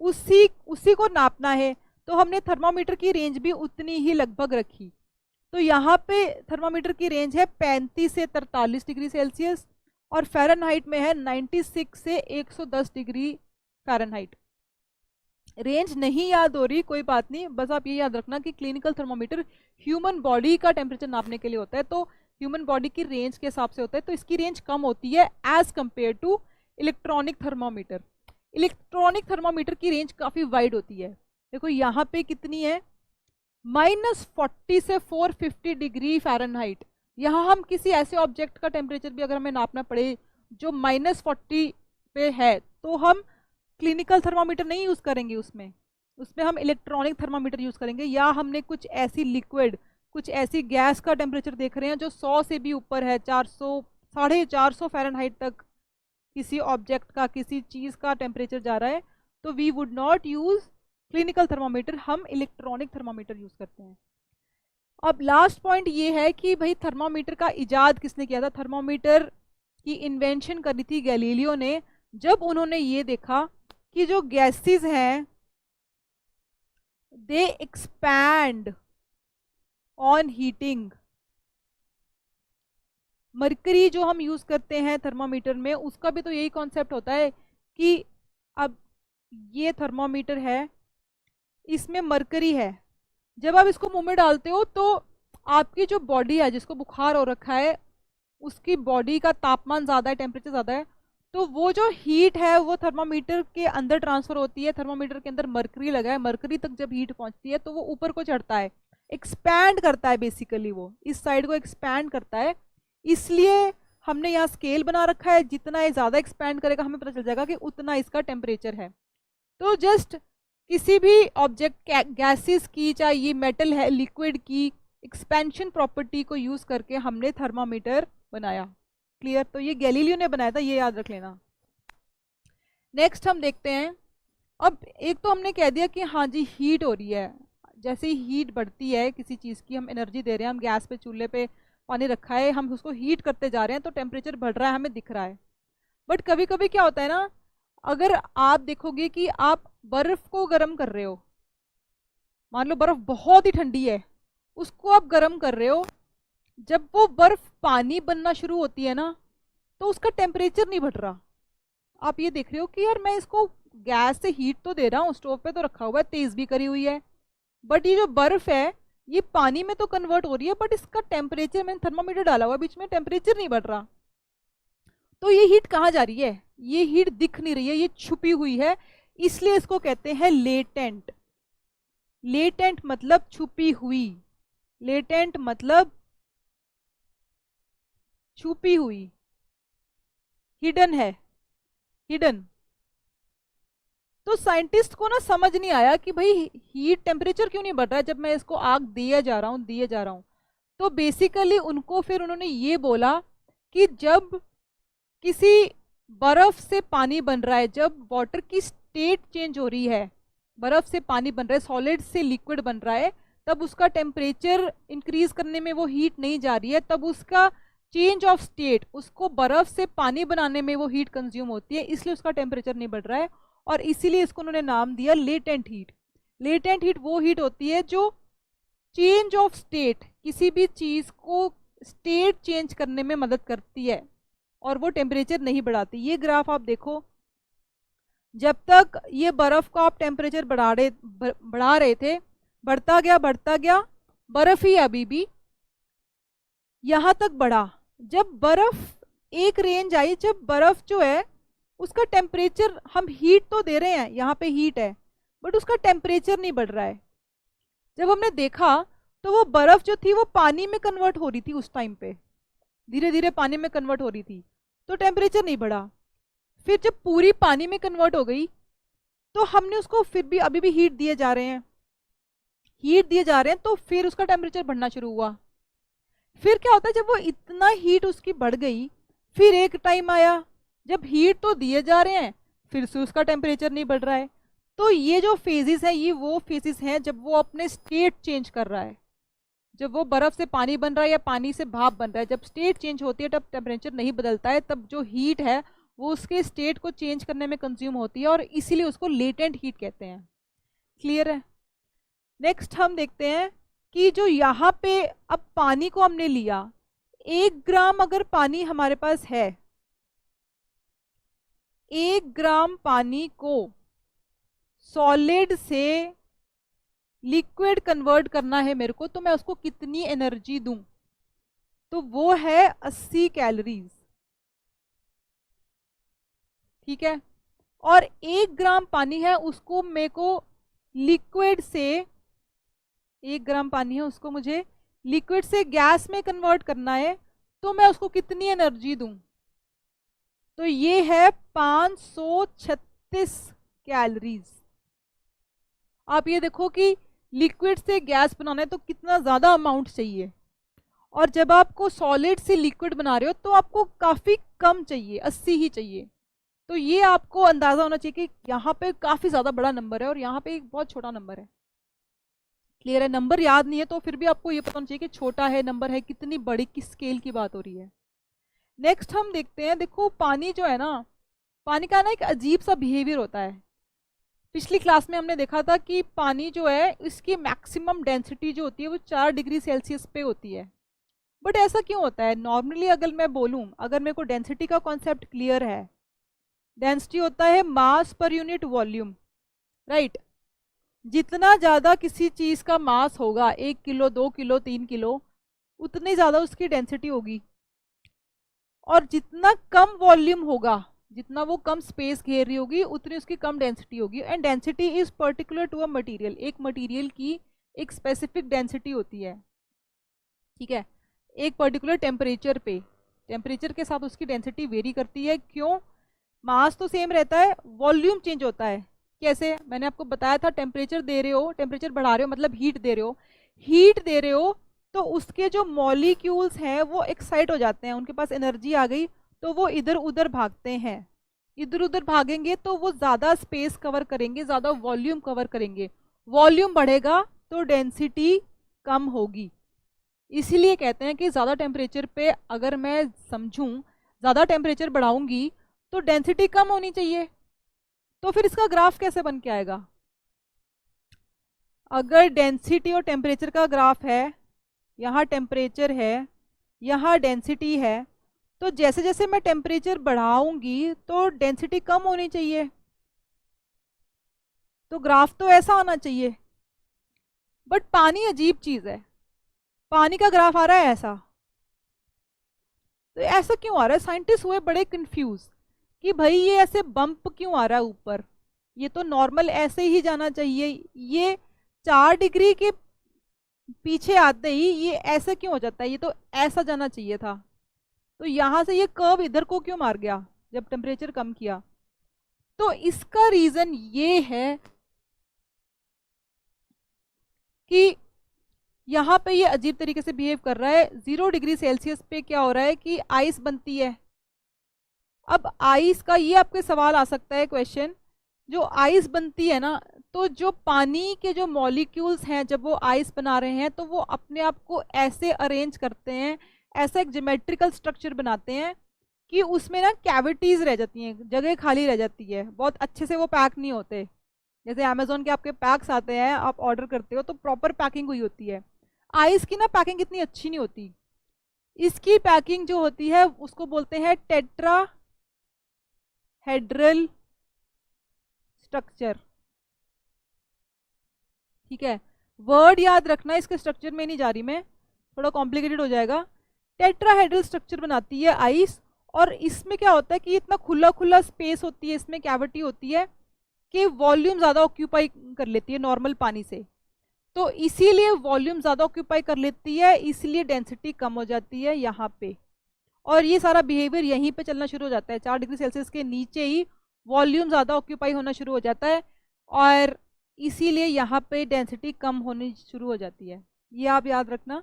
उसी को नापना है। तो हमने थर्मामीटर की रेंज भी उतनी ही लगभग रखी। तो यहाँ पे थर्मामीटर की रेंज है 35 से 43 डिग्री सेल्सियस और फ़ारेनहाइट में है 96 से 110 डिग्री फ़ारेनहाइट। रेंज नहीं याद हो रही, कोई बात नहीं, बस आप ये याद रखना कि क्लिनिकल थर्मामीटर ह्यूमन बॉडी का टेम्परेचर नापने के लिए होता है, तो ह्यूमन बॉडी की रेंज के हिसाब से होता है। तो इसकी रेंज कम होती है as compare to electronic thermometer. Electronic thermometer की रेंज काफ़ी वाइड होती है। देखो यहाँ पे कितनी है, -40 से 450 डिग्री फ़ारेनहाइट। यहाँ हम किसी ऐसे ऑब्जेक्ट का टेम्परेचर भी अगर हमें नापना पड़े जो -40 पे है तो हम क्लिनिकल थर्मामीटर नहीं यूज़ करेंगे, उसमें हम इलेक्ट्रॉनिक थर्मामीटर यूज़ करेंगे। या हमने कुछ ऐसी लिक्विड, कुछ ऐसी गैस का टेम्परेचर देख रहे हैं जो 100 से भी ऊपर है, 400, 450 फ़ारेनहाइट तक किसी ऑब्जेक्ट का, किसी चीज़ का टेम्परेचर जा रहा है, तो we would not use clinical thermometer, हम इलेक्ट्रॉनिक थर्मामीटर यूज़ करते हैं। अब लास्ट पॉइंट ये है कि भाई थर्मामीटर का इजाद किसने किया था। थर्मामीटर की इन्वेंशन करी थी गैलीलियो ने, जब उन्होंने ये देखा कि जो गैसेस हैं दे एक्सपैंड ऑन हीटिंग। मरकरी जो हम यूज़ करते हैं थर्मामीटर में, उसका भी तो यही कॉन्सेप्ट होता है कि अब ये थर्मामीटर है, इसमें मरकरी है, जब आप इसको मुंह में डालते हो तो आपकी जो बॉडी है, जिसको बुखार हो रखा है, उसकी बॉडी का तापमान ज़्यादा है, टेम्परेचर ज़्यादा है, तो वो जो हीट है वो थर्मामीटर के अंदर ट्रांसफ़र होती है। थर्मामीटर के अंदर मरकरी लगा है, मरकरी तक जब हीट पहुंचती है तो वो ऊपर को चढ़ता है, एक्सपैंड करता है, बेसिकली वो इस साइड को एक्सपैंड करता है। इसलिए हमने यहाँ स्केल बना रखा है, जितना ये ज़्यादा एक्सपैंड करेगा हमें पता चल जाएगा कि उतना इसका टेम्परेचर है। तो जस्ट किसी भी ऑब्जेक्ट, गैसेस की, चाहे ये मेटल है, लिक्विड की एक्सपेंशन प्रॉपर्टी को यूज़ करके हमने थर्मामीटर बनाया। क्लियर? तो ये गैलीलियो ने बनाया था, ये याद रख लेना। नेक्स्ट हम देखते हैं, अब एक तो हमने कह दिया कि हाँ जी हीट हो रही है, जैसे ही हीट बढ़ती है किसी चीज़ की, हम एनर्जी दे रहे हैं, हम गैस पे, चूल्हे पे पानी रखा है, हम उसको हीट करते जा रहे हैं तो टेम्परेचर बढ़ रहा है, हमें दिख रहा है। बट कभी कभी क्या होता है ना, अगर आप देखोगे कि आप बर्फ़ को गर्म कर रहे हो, मान लो बर्फ़ बहुत ही ठंडी है, उसको आप गर्म कर रहे हो, जब वो बर्फ़ पानी बनना शुरू होती है ना तो उसका टेम्परेचर नहीं बढ़ रहा। आप ये देख रहे हो कि यार मैं इसको गैस से हीट तो दे रहा हूँ, स्टोव पे तो रखा हुआ है, तेज़ भी करी हुई है, बट ये जो बर्फ़ है ये पानी में तो कन्वर्ट हो रही है, बट इसका टेम्परेचर, मैंने थर्मामीटर डाला हुआ है बीच में, टेम्परेचर नहीं बढ़ रहा। तो ये हीट कहाँ जा रही है? ये हीट दिख नहीं रही है, ये छुपी हुई है, इसलिए इसको कहते हैं लेटेंट। लेटेंट मतलब छुपी हुई, लेटेंट मतलब छुपी हुई, हिडन है, हिडन। तो साइंटिस्ट को ना समझ नहीं आया कि भाई हीट, टेम्परेचर क्यों नहीं बढ़ रहा है जब मैं इसको आग दिए जा रहा हूँ। तो बेसिकली उन्होंने ये बोला कि जब किसी बर्फ से पानी बन रहा है, जब वाटर की स्टेट चेंज हो रही है, बर्फ से पानी बन रहा है, सॉलिड से लिक्विड बन रहा है, तब उसका टेम्परेचर इंक्रीज करने में वो हीट नहीं जा रही है, तब उसका चेंज ऑफ स्टेट, उसको बर्फ से पानी बनाने में वो हीट कंज्यूम होती है, इसलिए उसका टेम्परेचर नहीं बढ़ रहा है, और इसीलिए इसको उन्होंने नाम दिया लेटेंट हीट। लेटेंट हीट वो हीट होती है जो चेंज ऑफ स्टेट, किसी भी चीज़ को स्टेट चेंज करने में मदद करती है और वो टेम्परेचर नहीं बढ़ाती। ये ग्राफ आप देखो, जब तक ये बर्फ को आप टेम्परेचर बढ़ा रहे थे, बढ़ता गया, बर्फ ही अभी भी यहाँ तक बढ़ा। जब बर्फ एक रेंज आई, जब बर्फ जो है उसका टेम्परेचर, हम हीट तो दे रहे हैं, यहाँ पे हीट है, बट उसका टेम्परेचर नहीं बढ़ रहा है। जब हमने देखा तो वो बर्फ जो थी वो पानी में कन्वर्ट हो रही थी, उस टाइम पे धीरे धीरे पानी में कन्वर्ट हो रही थी, तो टेम्परेचर नहीं बढ़ा। फिर जब पूरी पानी में कन्वर्ट हो गई तो हमने उसको फिर भी अभी भी हीट दिए जा रहे हैं, तो फिर उसका टेम्परेचर बढ़ना शुरू हुआ। फिर क्या होता है, जब वो इतना हीट उसकी बढ़ गई, फिर एक टाइम आया जब हीट तो दिए जा रहे हैं, फिर से उसका टेम्परेचर नहीं बढ़ रहा है। तो ये जो फेजेस हैं, ये वो फेजेस हैं जब वो अपने स्टेट चेंज कर रहा है, जब वो बर्फ से पानी बन रहा है या पानी से भाप बन रहा है। जब स्टेट चेंज होती है तब टेम्परेचर नहीं बदलता है, तब जो हीट है वो उसके स्टेट को चेंज करने में कंज्यूम होती है, और इसीलिए उसको लेटेंट हीट कहते हैं। क्लियर है? नेक्स्ट हम देखते हैं कि जो यहाँ पे अब पानी को हमने लिया, 1 ग्राम अगर पानी हमारे पास है, 1 ग्राम पानी को सॉलिड से लिक्विड कन्वर्ट करना है मेरे को, तो मैं उसको कितनी एनर्जी दूं? तो वो है 80 कैलोरीज। ठीक है, और 1 ग्राम पानी है, उसको मेरे को लिक्विड से, 1 ग्राम पानी है उसको मुझे लिक्विड से गैस में कन्वर्ट करना है, तो मैं उसको कितनी एनर्जी दूं? तो ये है 536 कैलोरीज। आप ये देखो कि लिक्विड से गैस बनाना है तो कितना ज़्यादा अमाउंट चाहिए, और जब आपको सॉलिड से लिक्विड बना रहे हो तो आपको काफ़ी कम चाहिए, 80 ही चाहिए। तो ये आपको अंदाज़ा होना चाहिए कि यहाँ पे काफ़ी ज़्यादा बड़ा नंबर है और यहाँ पे एक बहुत छोटा नंबर है। क्लियर है? नंबर याद नहीं है तो फिर भी आपको ये पता होना चाहिए कि छोटा है नंबर है, कितनी बड़ी, किस स्केल की बात हो रही है। नेक्स्ट हम देखते हैं, देखो पानी जो है ना, पानी का ना एक अजीब सा बिहेवियर होता है। पिछली क्लास में हमने देखा था कि पानी जो है इसकी मैक्सिमम डेंसिटी जो होती है वो 4 डिग्री सेल्सियस पे होती है। बट ऐसा क्यों होता है? नॉर्मली अगर मैं बोलूँ, अगर मेरे को डेंसिटी का कॉन्सेप्ट क्लियर है, डेंसिटी होता है मास पर यूनिट वॉल्यूम, राइट? जितना ज़्यादा किसी चीज़ का मास होगा, 1 किलो, 2 किलो, 3 किलो, उतनी ज़्यादा उसकी डेंसिटी होगी। और जितना कम वॉल्यूम होगा, जितना वो कम स्पेस घेर रही होगी, उतनी उसकी कम डेंसिटी होगी। And density is particular to a material, एक मटेरियल की एक स्पेसिफिक डेंसिटी होती है। ठीक है, एक पर्टिकुलर टेम्परेचर पे, टेम्परेचर के साथ उसकी डेंसिटी वेरी करती है। क्यों? मास तो सेम रहता है, वॉल्यूम चेंज होता है। कैसे? मैंने आपको बताया था, टेम्परेचर दे रहे हो, टेम्परेचर बढ़ा रहे हो मतलब हीट दे रहे हो, हीट दे रहे हो तो उसके जो मॉलिक्यूल्स हैं वो एक्साइट हो जाते हैं, उनके पास एनर्जी आ गई तो वो इधर उधर भागते हैं। इधर उधर भागेंगे तो वो ज़्यादा स्पेस कवर करेंगे, ज़्यादा वॉल्यूम कवर करेंगे। वॉल्यूम बढ़ेगा तो डेंसिटी कम होगी। इसीलिए कहते हैं कि ज़्यादा टेम्परेचर पे अगर मैं समझूं, ज़्यादा टेम्परेचर बढ़ाऊंगी तो डेंसिटी कम होनी चाहिए। तो फिर इसका ग्राफ कैसे बन के आएगा? अगर डेंसिटी और टेम्परेचर का ग्राफ है, यहाँ टेम्परेचर है, यहाँ डेंसिटी है, तो जैसे जैसे मैं टेम्परेचर बढ़ाऊंगी तो डेंसिटी कम होनी चाहिए। तो ग्राफ तो ऐसा आना चाहिए। बट पानी अजीब चीज़ है, पानी का ग्राफ आ रहा है ऐसा। तो ऐसा क्यों आ रहा है? साइंटिस्ट हुए बड़े कंफ्यूज कि भाई ये ऐसे बम्प क्यों आ रहा है ऊपर, ये तो नॉर्मल ऐसे ही जाना चाहिए, ये 4 डिग्री के पीछे आते ही ये ऐसा क्यों हो जाता है, ये तो ऐसा जाना चाहिए था। तो यहाँ से ये कर्व इधर को क्यों मार गया जब टेम्परेचर कम किया? तो इसका रीज़न ये है कि यहाँ पे ये अजीब तरीके से बिहेव कर रहा है। 0 डिग्री सेल्सियस पे क्या हो रहा है कि आइस बनती है। अब आइस का ये आपके सवाल आ सकता है क्वेश्चन, जो आइस बनती है ना, तो जो पानी के जो मॉलिक्यूल्स हैं जब वो आइस बना रहे हैं तो वो अपने आप को ऐसे अरेंज करते हैं ऐसा एक ज्योमेट्रिकल स्ट्रक्चर बनाते हैं कि उसमें ना कैविटीज रह जाती हैं, जगह खाली रह जाती है, बहुत अच्छे से वो पैक नहीं होते। जैसे अमेजोन के आपके पैक्स आते हैं, आप ऑर्डर करते हो तो प्रॉपर पैकिंग हुई होती है। आइस की ना पैकिंग इतनी अच्छी नहीं होती। इसकी पैकिंग जो होती है उसको बोलते हैं टेट्राहेड्रल स्ट्रक्चर। ठीक है, वर्ड याद रखना, इसके स्ट्रक्चर में नहीं जा रही मैं, थोड़ा कॉम्प्लिकेटेड हो जाएगा। टेट्राहेड्रल स्ट्रक्चर बनाती है आइस, और इसमें क्या होता है कि इतना खुला खुला स्पेस होती है, इसमें कैविटी होती है कि वॉल्यूम ज़्यादा ऑक्यूपाई कर लेती है नॉर्मल पानी से। तो इसीलिए वॉल्यूम ज़्यादा ऑक्यूपाई कर लेती है, इसलिए डेंसिटी कम हो जाती है यहाँ पे। और ये सारा बिहेवियर यहीं पे चलना शुरू हो जाता है, 4 डिग्री सेल्सियस के नीचे ही वॉल्यूम ज़्यादा ऑक्यूपाई होना शुरू हो जाता है, और इसीलिए यहाँ पे डेंसिटी कम होनी शुरू हो जाती है। ये आप याद रखना।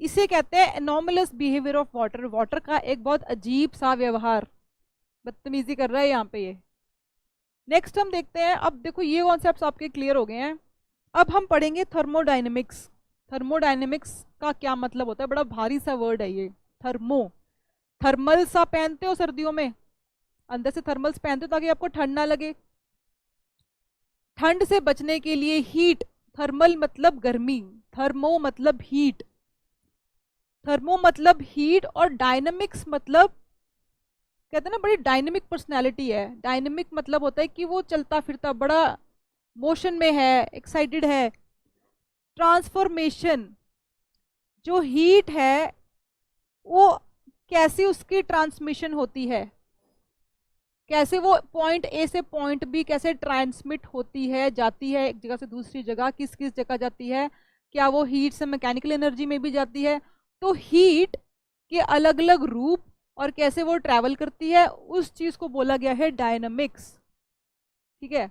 इसे कहते हैं anomalous behaviour of water. Water का एक बहुत अजीब सा व्यवहार, बदतमीजी कर रहा है यहाँ पे ये। नेक्स्ट हम देखते हैं, अब देखो ये कॉन्सेप्ट्स आपके क्लियर हो गए हैं। अब हम पढ़ेंगे थर्मोडायनेमिक्स। थर्मोडायनेमिक्स का क्या मतलब होता है, बड़ा भारी सा वर्ड है ये। थर्मल सा पहनते हो सर्दियों में, अंदर से थर्मल्स पहनते हो ताकि आपको ठंड ना लगे। ठंड से बचने के लिए हीट, थर्मल मतलब गर्मी, थर्मो मतलब हीट, थर्मो मतलब हीट, और डायनामिक्स मतलब कहते हैं ना बड़ी डायनेमिक पर्सनैलिटी है। डायनेमिक मतलब होता है कि वो चलता फिरता, बड़ा मोशन में है, एक्साइटेड है। ट्रांसफॉर्मेशन, जो हीट है वो कैसे उसकी ट्रांसमिशन होती है, कैसे वो पॉइंट ए से पॉइंट बी कैसे ट्रांसमिट होती है, जाती है एक जगह से दूसरी जगह, किस किस जगह जाती है, क्या वो हीट से मैकेनिकल एनर्जी में भी जाती है। तो हीट के अलग अलग रूप और कैसे वो ट्रैवल करती है, उस चीज को बोला गया है डायनामिक्स। ठीक है,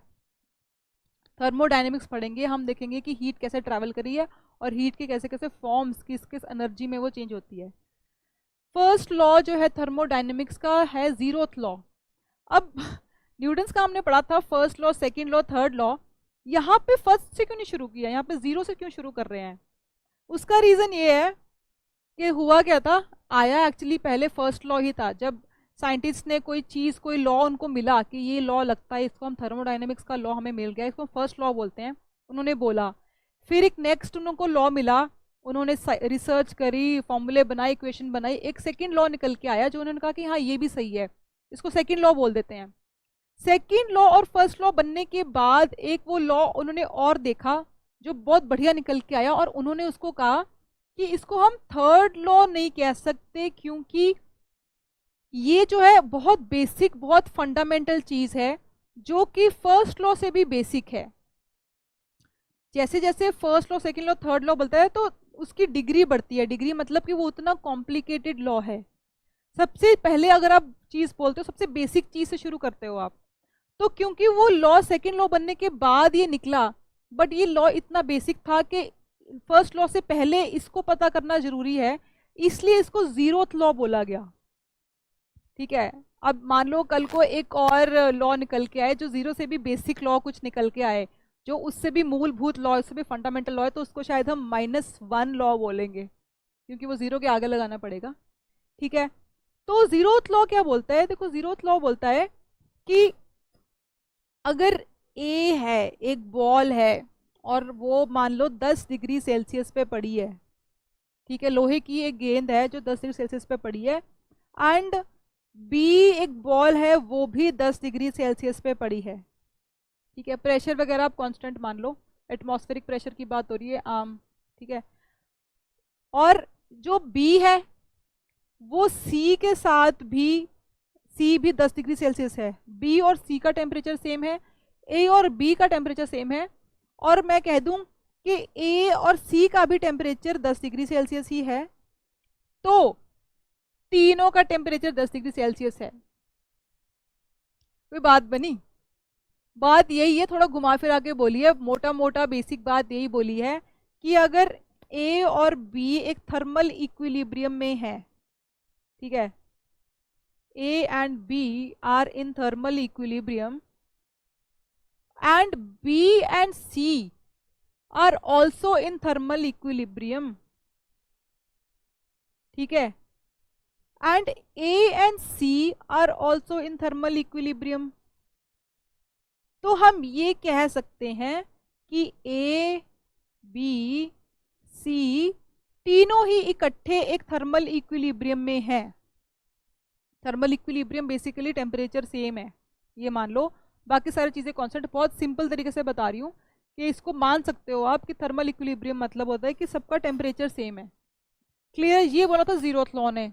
थर्मोडायनेमिक्स पढ़ेंगे हम, देखेंगे कि हीट कैसे ट्रैवल करी है और हीट के कैसे कैसे फॉर्म्स, किस किस एनर्जी में वो चेंज होती है। फर्स्ट लॉ जो है थर्मोडायनेमिक्स का है जीरोथ लॉ। अब न्यूटन्स का हमने पढ़ा था first law, second law, third law. यहाँ पे फर्स्ट से क्यों नहीं शुरू किया, यहाँ पे जीरो से क्यों शुरू कर रहे हैं? उसका रीजन ये है कि हुआ क्या था, आया एक्चुअली पहले फर्स्ट लॉ ही था। जब साइंटिस्ट ने कोई चीज़, कोई लॉ उनको मिला कि ये लॉ लगता है, इसको हम थर्मोडायनेमिक्स का लॉ हमें मिल गया, इसको फर्स्ट लॉ बोलते हैं, उन्होंने बोला। फिर एक नेक्स्ट उनको लॉ मिला, उन्होंने रिसर्च करी, फॉर्मूले बनाए, इक्वेशन बनाई, एक सेकेंड लॉ निकल के आया जो उन्होंने कहा कि हाँ ये भी सही है, इसको सेकेंड लॉ बोल देते हैं। सेकेंड लॉ और फर्स्ट लॉ बनने के बाद एक वो लॉ उन्होंने और देखा जो बहुत बढ़िया निकल के आया, और उन्होंने उसको कहा कि इसको हम थर्ड लॉ नहीं कह सकते, क्योंकि ये जो है बहुत बेसिक, बहुत फंडामेंटल चीज है जो कि फर्स्ट लॉ से भी बेसिक है। जैसे जैसे first law, second law, third law बोलता है तो उसकी डिग्री बढ़ती है। डिग्री मतलब कि वो उतना कॉम्प्लिकेटेड लॉ है। सबसे पहले अगर आप चीज बोलते हो, सबसे बेसिक चीज से शुरू करते हो आप, तो क्योंकि वो लॉ सेकेंड लॉ बनने के बाद ये निकला, बट ये लॉ इतना बेसिक था कि फर्स्ट लॉ से पहले इसको पता करना जरूरी है, इसलिए इसको जीरोथ लॉ बोला गया। ठीक है, अब मान लो कल को एक और लॉ निकल के आए जो जीरो से भी बेसिक लॉ कुछ निकल के आए, जो उससे भी मूलभूत लॉ, उससे भी फंडामेंटल लॉ है, तो उसको शायद हम -1 लॉ बोलेंगे, क्योंकि वो जीरो के आगे लगाना पड़ेगा। ठीक है, तो जीरोथ लॉ क्या बोलता है? देखो जीरोथ लॉ बोलता है कि अगर ए है, एक बॉल है, और वो मान लो 10 डिग्री सेल्सियस पे पड़ी है, ठीक है, लोहे की एक गेंद है जो 10 डिग्री सेल्सियस पे पड़ी है, एंड बी एक बॉल है वो भी 10 डिग्री सेल्सियस पे पड़ी है। ठीक है, प्रेशर वगैरह आप कांस्टेंट मान लो, एटमॉस्फेरिक प्रेशर की बात हो रही है आम। ठीक है, और जो बी है वो सी के साथ भी, सी भी 10 डिग्री सेल्सियस है, बी और सी का टेम्परेचर सेम है, ए और बी का टेम्परेचर सेम है, और मैं कह दूं कि ए और सी का भी टेम्परेचर 10 डिग्री सेल्सियस ही है, तो तीनों का टेम्परेचर 10 डिग्री सेल्सियस है। कोई बात बनी? बात यही है, थोड़ा घुमा फिरा के बोली है, मोटा मोटा बेसिक बात यही बोली है कि अगर ए और बी एक थर्मल इक्विलिब्रियम में है, ठीक है, A and B are in thermal equilibrium and B and C are also in thermal equilibrium, ठीक है, and A and C are also in thermal equilibrium. तो हम ये कह सकते हैं कि A, B, C तीनों ही इकट्ठे एक थर्मल इक्विलिब्रियम में हैं। Thermal equilibrium basically temperature same है, ये मान लो। बाकी सारी चीज़ें कॉन्सेप्ट बहुत सिंपल तरीके से बता रही हूँ कि इसको मान सकते हो आप कि थर्मल इक्विलिब्रियम मतलब होता है कि सबका टेम्परेचर सेम है। क्लियर? ये बोला था जीरोथ लॉ ने।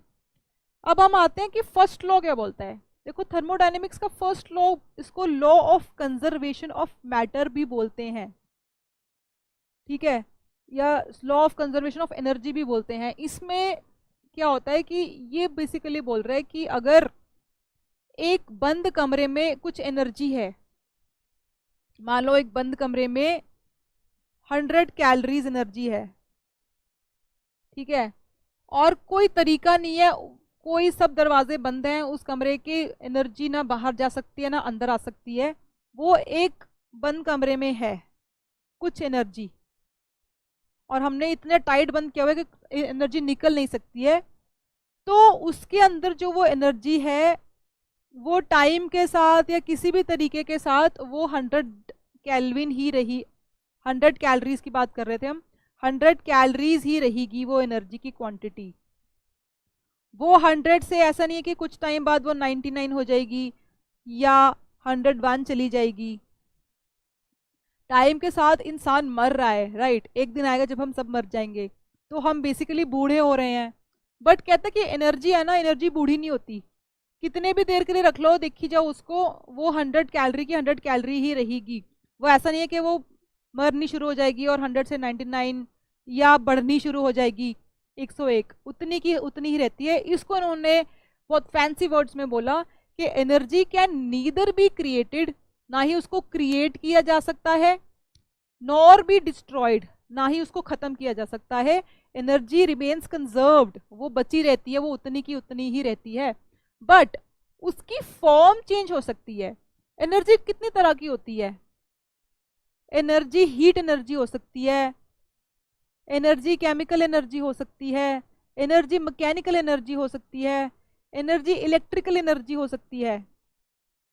अब हम आते हैं कि फर्स्ट लॉ क्या बोलता है। देखो थर्मोडायनेमिक्स का फर्स्ट लॉ, इसको law of conservation of matter भी बोलते हैं, ठीक है, या law of conservation of energy भी बोलते हैं। इसमें क्या होता है कि ये बेसिकली बोल रहा है कि अगर एक बंद कमरे में कुछ एनर्जी है, मान लो एक बंद कमरे में 100 कैलोरीज एनर्जी है, ठीक है, और कोई तरीका नहीं है, कोई सब दरवाजे बंद हैं उस कमरे की, एनर्जी ना बाहर जा सकती है ना अंदर आ सकती है, वो एक बंद कमरे में है कुछ एनर्जी, और हमने इतने टाइट बंद किया हुआ है कि एनर्जी निकल नहीं सकती है, तो उसके अंदर जो वो एनर्जी है वो टाइम के साथ या किसी भी तरीके के साथ वो 100 केल्विन ही रही, 100 कैलोरीज की बात कर रहे थे हम, 100 कैलोरीज ही रहेगी वो एनर्जी की क्वांटिटी। वो 100 से ऐसा नहीं है कि कुछ टाइम बाद वो 99 हो जाएगी या 101 चली जाएगी। टाइम के साथ इंसान मर रहा है, राइट, एक दिन आएगा जब हम सब मर जाएंगे, तो हम बेसिकली बूढ़े हो रहे हैं। बट कहते हैं कि एनर्जी है ना, एनर्जी बूढ़ी नहीं होती, कितने भी देर के लिए रख लो, देखी जाओ उसको, वो 100 कैलोरी की 100 कैलोरी ही रहेगी। वो ऐसा नहीं है कि वो मरनी शुरू हो जाएगी और 100 से 99 या बढ़नी शुरू हो जाएगी 101, उतनी की उतनी ही रहती है। इसको उन्होंने बहुत फैंसी वर्ड्स में बोला कि energy can neither be created, ना ही उसको क्रिएट किया जा सकता है, नॉर बी डिस्ट्रॉयड, ना ही उसको खत्म किया जा सकता है। एनर्जी रिमेन्स कंजर्व्ड, वो बची रहती है, वो उतनी की उतनी ही रहती है, बट उसकी फॉर्म चेंज हो सकती है। एनर्जी कितनी तरह की होती है? एनर्जी हीट एनर्जी हो सकती है, एनर्जी केमिकल एनर्जी हो सकती है, एनर्जी मैकेनिकल एनर्जी हो सकती है, एनर्जी इलेक्ट्रिकल एनर्जी हो सकती है।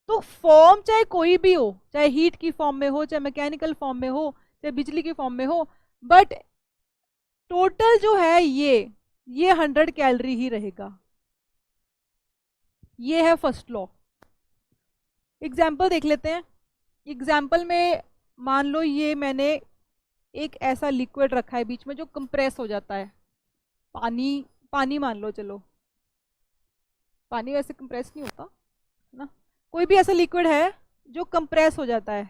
तो फॉर्म चाहे कोई भी हो, चाहे हीट की फॉर्म में हो, चाहे मैकेनिकल फॉर्म में हो, चाहे बिजली की फॉर्म में हो, बट टोटल जो है ये 100 कैलोरी ही रहेगा। ये है फर्स्ट लॉ। एग्जाम्पल देख लेते हैं। एग्जाम्पल में मान लो ये मैंने एक ऐसा लिक्विड रखा है बीच में जो कंप्रेस हो जाता है, पानी मान लो, चलो पानी वैसे कंप्रेस नहीं होता ना, कोई भी ऐसा लिक्विड है जो कंप्रेस हो जाता है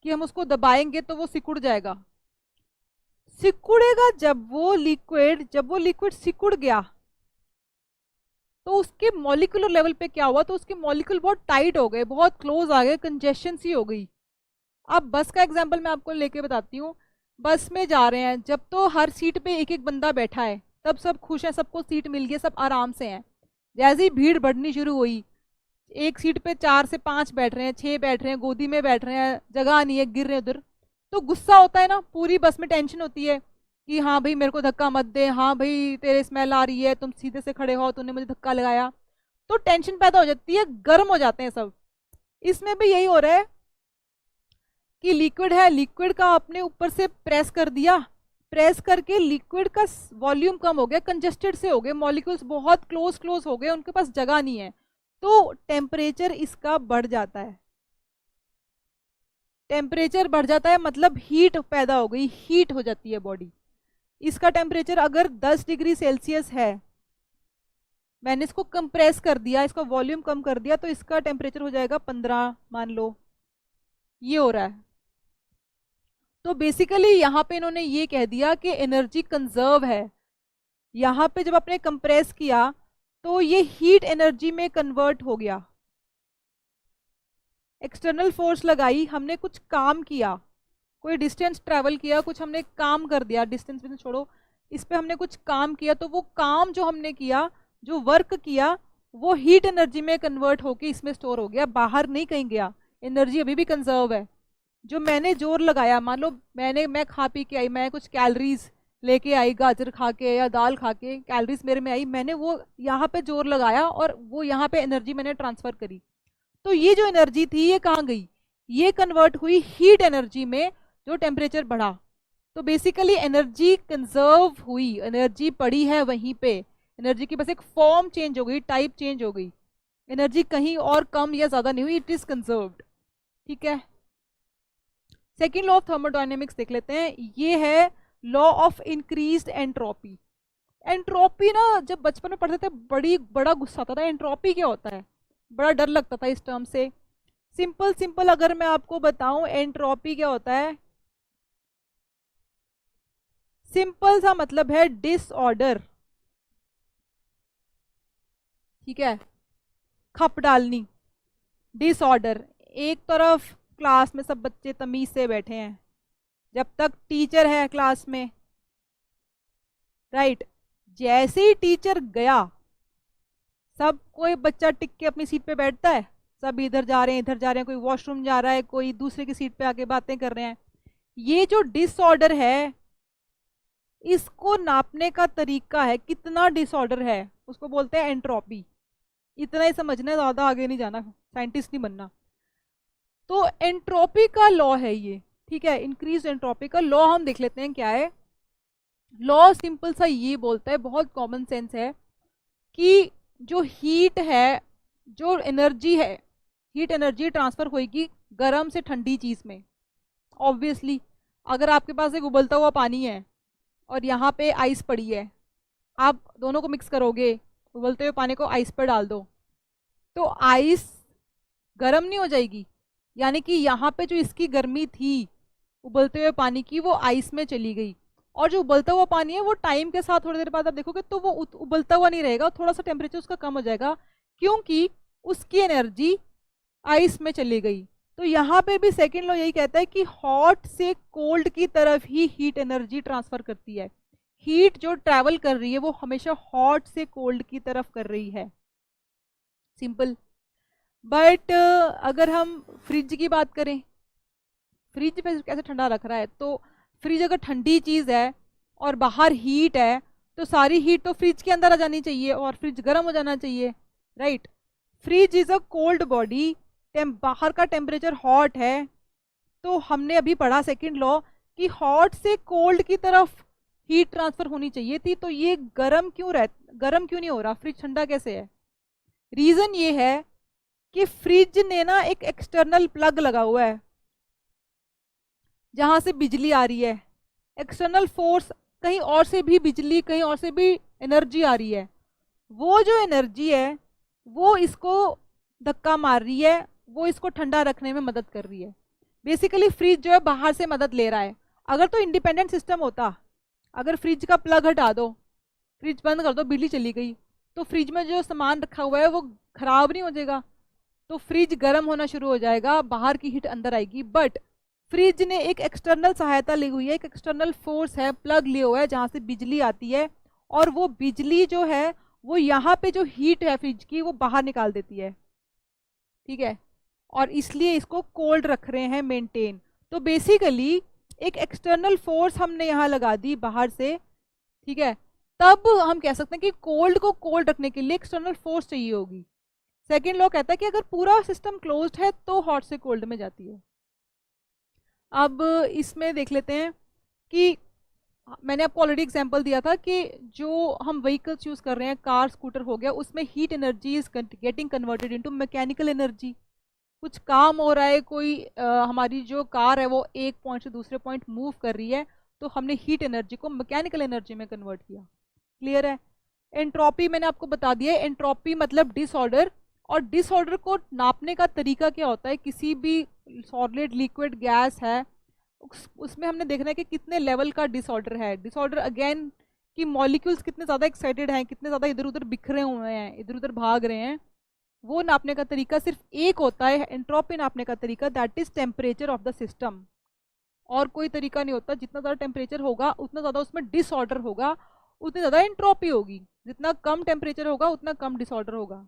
कि हम उसको दबाएंगे तो वो सिकुड़ जाएगा। सिकुड़ेगा जब वो लिक्विड सिकुड़ गया तो उसके मॉलिक्यूलर लेवल पे क्या हुआ, तो उसके मॉलिक्यूल बहुत टाइट हो गए, बहुत क्लोज आ गए, कंजेशन सी हो गई। अब बस का एग्जांपल मैं आपको लेके बताती हूँ। बस में जा रहे हैं, जब तो हर सीट पे एक एक बंदा बैठा है, तब सब खुश हैं, सबको सीट मिल गई, सब आराम से हैं। जैसे ही भीड़ बढ़नी शुरू हुई, एक सीट पे 4 से 5 बैठ रहे हैं, 6 बैठ रहे हैं, गोदी में बैठ रहे हैं, जगह नहीं है, गिर रहे हैं उधर, तो गुस्सा होता है ना, पूरी बस में टेंशन होती है कि हाँ भाई मेरे को धक्का मत दे, हाँ भाई तेरे स्मेल आ रही है, तुम सीधे से खड़े हो, तूने मुझे धक्का लगाया, तो टेंशन पैदा हो जाती है, गर्म हो जाते हैं सब। इसमें भी यही हो रहा है कि लिक्विड है, लिक्विड का अपने ऊपर से प्रेस कर दिया, प्रेस करके लिक्विड का वॉल्यूम कम हो गया, कंजेस्टेड से हो गए, मॉलिक्यूल्स बहुत क्लोज हो गए, उनके पास जगह नहीं है, तो टेम्परेचर इसका बढ़ जाता है। टेम्परेचर बढ़ जाता है मतलब हीट पैदा हो गई, हीट हो जाती है बॉडी। इसका टेम्परेचर अगर 10 डिग्री सेल्सियस है, मैंने इसको कंप्रेस कर दिया, इसका वॉल्यूम कम कर दिया, तो इसका टेम्परेचर हो जाएगा 15 मान लो, ये हो रहा है। तो बेसिकली यहाँ पे इन्होंने ये कह दिया कि एनर्जी कंजर्व है। यहाँ पे जब आपने कंप्रेस किया तो ये हीट एनर्जी में कन्वर्ट हो गया। एक्सटर्नल फोर्स लगाई, हमने कुछ काम किया, कोई डिस्टेंस ट्रेवल किया, कुछ हमने काम कर दिया, डिस्टेंस भी छोड़ो, इस पे हमने कुछ काम किया, तो वो काम जो हमने किया, जो वर्क किया, वो हीट एनर्जी में कन्वर्ट होके इसमें स्टोर हो गया, बाहर नहीं कहीं गया, एनर्जी अभी भी कंजर्व है। जो मैंने जोर लगाया, मान लो मैं खा पी के आई, मैं कुछ कैलोरीज लेके आई गाजर खा के या दाल खा के, कैलोरीज मेरे में आई, मैंने वो यहाँ पे जोर लगाया और वो यहाँ पे एनर्जी मैंने ट्रांसफर करी। तो ये जो एनर्जी थी ये कहाँ गई? ये कन्वर्ट हुई हीट एनर्जी में, जो टेम्परेचर बढ़ा। तो बेसिकली एनर्जी कंजर्व हुई, एनर्जी पड़ी है वहीं पे, एनर्जी की बस एक फॉर्म चेंज हो गई, टाइप चेंज हो गई, एनर्जी कहीं और कम या ज्यादा नहीं हुई, इट इज कंजर्व्ड। ठीक है, सेकेंड लॉ ऑफ थर्मोडायनेमिक्स देख लेते हैं, ये है law of increased entropy. Entropy ना जब बचपन में पढ़ते थे बड़ा गुस्सा आता था, एंट्रोपी क्या होता है, बड़ा डर लगता था इस टर्म से। सिंपल अगर मैं आपको बताऊं एंट्रोपी क्या होता है, सिंपल सा मतलब है डिसऑर्डर। ठीक है, खप डालनी, डिसऑर्डर। एक तरफ क्लास में सब बच्चे तमीज से बैठे हैं, जब तक टीचर है क्लास में, राइट, जैसे ही टीचर गया सब कोई बच्चा टिक के अपनी सीट पे बैठता है, सब इधर जा रहे हैं इधर जा रहे हैं, कोई वॉशरूम जा रहा है, कोई दूसरे की सीट पे आके बातें कर रहे हैं। ये जो डिसऑर्डर है इसको नापने का तरीका है, कितना डिसऑर्डर है उसको बोलते हैं एंट्रोपी। इतना ही समझना है, ज्यादा आगे नहीं जाना, साइंटिस्ट नहीं बनना। तो एंट्रोपी का लॉ है ये, ठीक है, इंक्रीज एंट्रोपी का लॉ हम देख लेते हैं क्या है। लॉ सिंपल सा ये बोलता है, बहुत कॉमन सेंस है, कि जो हीट है, जो एनर्जी है, हीट एनर्जी ट्रांसफर होगी गर्म से ठंडी चीज में। ऑब्वियसली अगर आपके पास एक उबलता हुआ पानी है और यहाँ पे आइस पड़ी है, आप दोनों को मिक्स करोगे, उबलते हुए पानी को आइस पर डाल दो, तो आइस गर्म नहीं हो जाएगी, यानी कि यहाँ पे जो इसकी गर्मी थी उबलते हुए पानी की वो आइस में चली गई। और जो उबलता हुआ पानी है वो टाइम के साथ थोड़ी देर बाद आप देखोगे तो वो उबलता हुआ नहीं रहेगा, थोड़ा सा टेम्परेचर उसका कम हो जाएगा, क्योंकि उसकी एनर्जी आइस में चली गई। तो यहाँ पे भी सेकेंड लॉ यही कहता है कि हॉट से कोल्ड की तरफ ही हीट एनर्जी ट्रांसफर करती है। हीट जो ट्रैवल कर रही है वो हमेशा हॉट से कोल्ड की तरफ कर रही है, सिंपल। बट अगर हम फ्रिज की बात करें, फ्रिज पे कैसे ठंडा रख रहा है, तो फ्रिज अगर ठंडी चीज़ है और बाहर हीट है तो सारी हीट तो फ्रिज के अंदर आ जानी चाहिए और फ्रिज गर्म हो जाना चाहिए, right. Fridge is a cold body, बाहर का टेम्परेचर हॉट है, तो हमने अभी पढ़ा सेकंड लॉ कि हॉट से कोल्ड की तरफ हीट ट्रांसफर होनी चाहिए थी, तो ये गर्म क्यों नहीं हो रहा, फ्रिज ठंडा कैसे है? रीजन ये है कि फ्रिज ने ना एक एक्सटर्नल प्लग लगा हुआ है जहां से बिजली आ रही है, एक्सटर्नल फोर्स, कहीं और से भी बिजली, कहीं और से भी एनर्जी आ रही है। वो जो एनर्जी है वो इसको धक्का मार रही है, वो इसको ठंडा रखने में मदद कर रही है। बेसिकली फ्रिज जो है बाहर से मदद ले रहा है। अगर तो इंडिपेंडेंट सिस्टम होता, अगर फ्रिज का प्लग हटा दो, फ्रिज बंद कर दो, बिजली चली गई, तो फ्रिज में जो सामान रखा हुआ है वो खराब नहीं हो जाएगा, तो फ्रिज गर्म होना शुरू हो जाएगा, बाहर की हीट अंदर आएगी। बट फ्रिज ने एक एक्सटर्नल सहायता ली हुई है, एक एक्सटर्नल फोर्स है, प्लग लिए हुआ है जहाँ से बिजली आती है, और वो बिजली जो है वो यहाँ पे जो हीट है फ्रिज की वो बाहर निकाल देती है, ठीक है, और इसलिए इसको कोल्ड रख रहे हैं, मेंटेन। तो बेसिकली एक एक्सटर्नल फोर्स हमने यहाँ लगा दी बाहर से, ठीक है, तब हम कह सकते हैं कि कोल्ड को कोल्ड रखने के लिए एक्सटर्नल फोर्स चाहिए होगी। सेकेंड लॉ कहता है कि अगर पूरा सिस्टम क्लोज्ड है तो हॉट से कोल्ड में जाती है। अब इसमें देख लेते हैं कि मैंने आपको ऑलरेडी एग्जांपल दिया था कि जो हम व्हीकल्स यूज कर रहे हैं, कार स्कूटर हो गया, उसमें heat energy is getting converted into mechanical energy. कुछ काम हो रहा है, कोई हमारी जो कार है वो एक पॉइंट से दूसरे पॉइंट मूव कर रही है, तो हमने हीट एनर्जी को मैकेनिकल एनर्जी में कन्वर्ट किया। क्लियर है? एंट्रोपी मैंने आपको बता दिया है, एंट्रोपी मतलब डिसऑर्डर, और डिसऑर्डर को नापने का तरीका क्या होता है, किसी भी सॉलिड लिक्विड गैस है उसमें हमने देखना है कि कितने लेवल का डिसऑर्डर है। डिसऑर्डर अगेन कि मॉलिक्यूल्स कितने ज़्यादा एक्साइटेड हैं, कितने ज़्यादा इधर उधर बिखरे हुए हैं, इधर उधर भाग रहे हैं, वो नापने का तरीका सिर्फ एक होता है, एंट्रोपी नापने का तरीका, that is temperature of the system. और कोई तरीका नहीं होता, जितना ज़्यादा टेम्परेचर होगा उतना ज़्यादा उसमें डिसऑर्डर होगा, उतनी ज़्यादा एंट्रोपी होगी, जितना कम टेम्परेचर होगा उतना कम डिसऑर्डर होगा,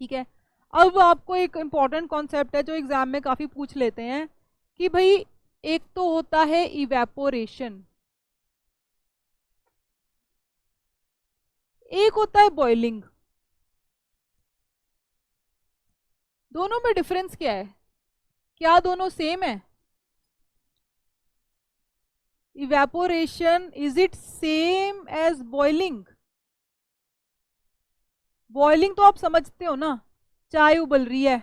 ठीक है। अब आपको एक इम्पॉर्टेंट कॉन्सेप्ट है जो एग्जाम में काफ़ी पूछ लेते हैं कि भाई एक तो होता है इवेपोरेशन, एक होता है बॉइलिंग। दोनों में डिफरेंस क्या है? क्या दोनों सेम है? Evaporation, is it same as boiling? Boiling तो आप समझते हो ना, चाय उबल रही है,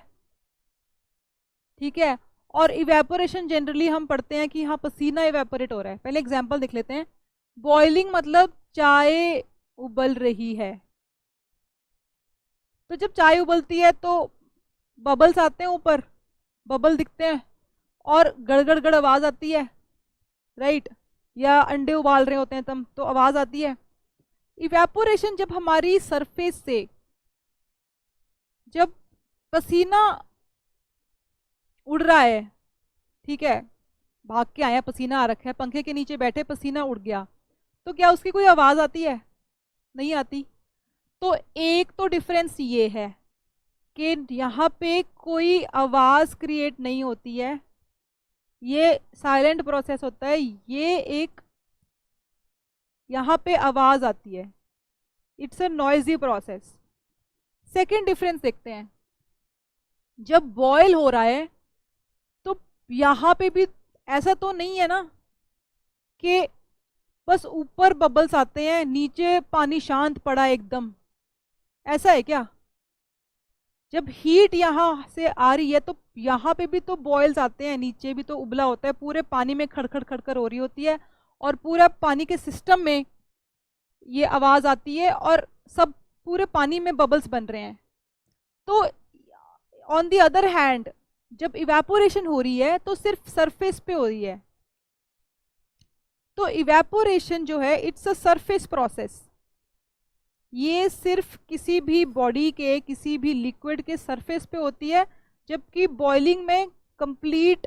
ठीक है। और इवेपोरेशन जनरली हम पढ़ते हैं कि हाँ पसीना इवेपोरेट हो रहा है। पहले एग्जांपल देख लेते हैं। बॉइलिंग मतलब चाय उबल रही है। तो जब चाय उबलती है तो बबल्स आते हैं ऊपर, बबल दिखते हैं और गड़गड़ गड़ आवाज आती है, राइट। या अंडे उबाल रहे होते हैं तब तो आवाज आती है। इवेपोरेशन जब हमारी सरफेस से जब पसीना उड़ रहा है, ठीक है, भाग के आया, पसीना आ रखा है, पंखे के नीचे बैठे पसीना उड़ गया, तो क्या उसकी कोई आवाज आती है? नहीं आती। तो एक तो डिफरेंस ये है कि यहाँ पे कोई आवाज क्रिएट नहीं होती है, ये साइलेंट प्रोसेस होता है। ये एक यहाँ पे आवाज आती है, it's a noisy process. Second difference देखते हैं। जब बॉयल हो रहा है तो यहाँ पे भी ऐसा तो नहीं है ना कि बस ऊपर बबल्स आते हैं नीचे पानी शांत पड़ा एकदम, ऐसा है क्या? जब हीट यहाँ से आ रही है तो यहाँ पे भी तो बॉयल्स आते हैं, नीचे भी तो उबला होता है, पूरे पानी में खड़खड़ खड़खड़ हो रही होती है और पूरा पानी के सिस्टम में ये आवाज आती है और सब पूरे पानी में बबल्स बन रहे हैं। तो ऑन दी अदर हैंड जब इवेपोरेशन हो रही है तो सिर्फ सरफेस पे हो रही है। तो इवेपोरेशन जो है इट्स अ सरफेस प्रोसेस, ये सिर्फ किसी भी बॉडी के किसी भी लिक्विड के सरफेस पे होती है, जबकि बॉइलिंग में complete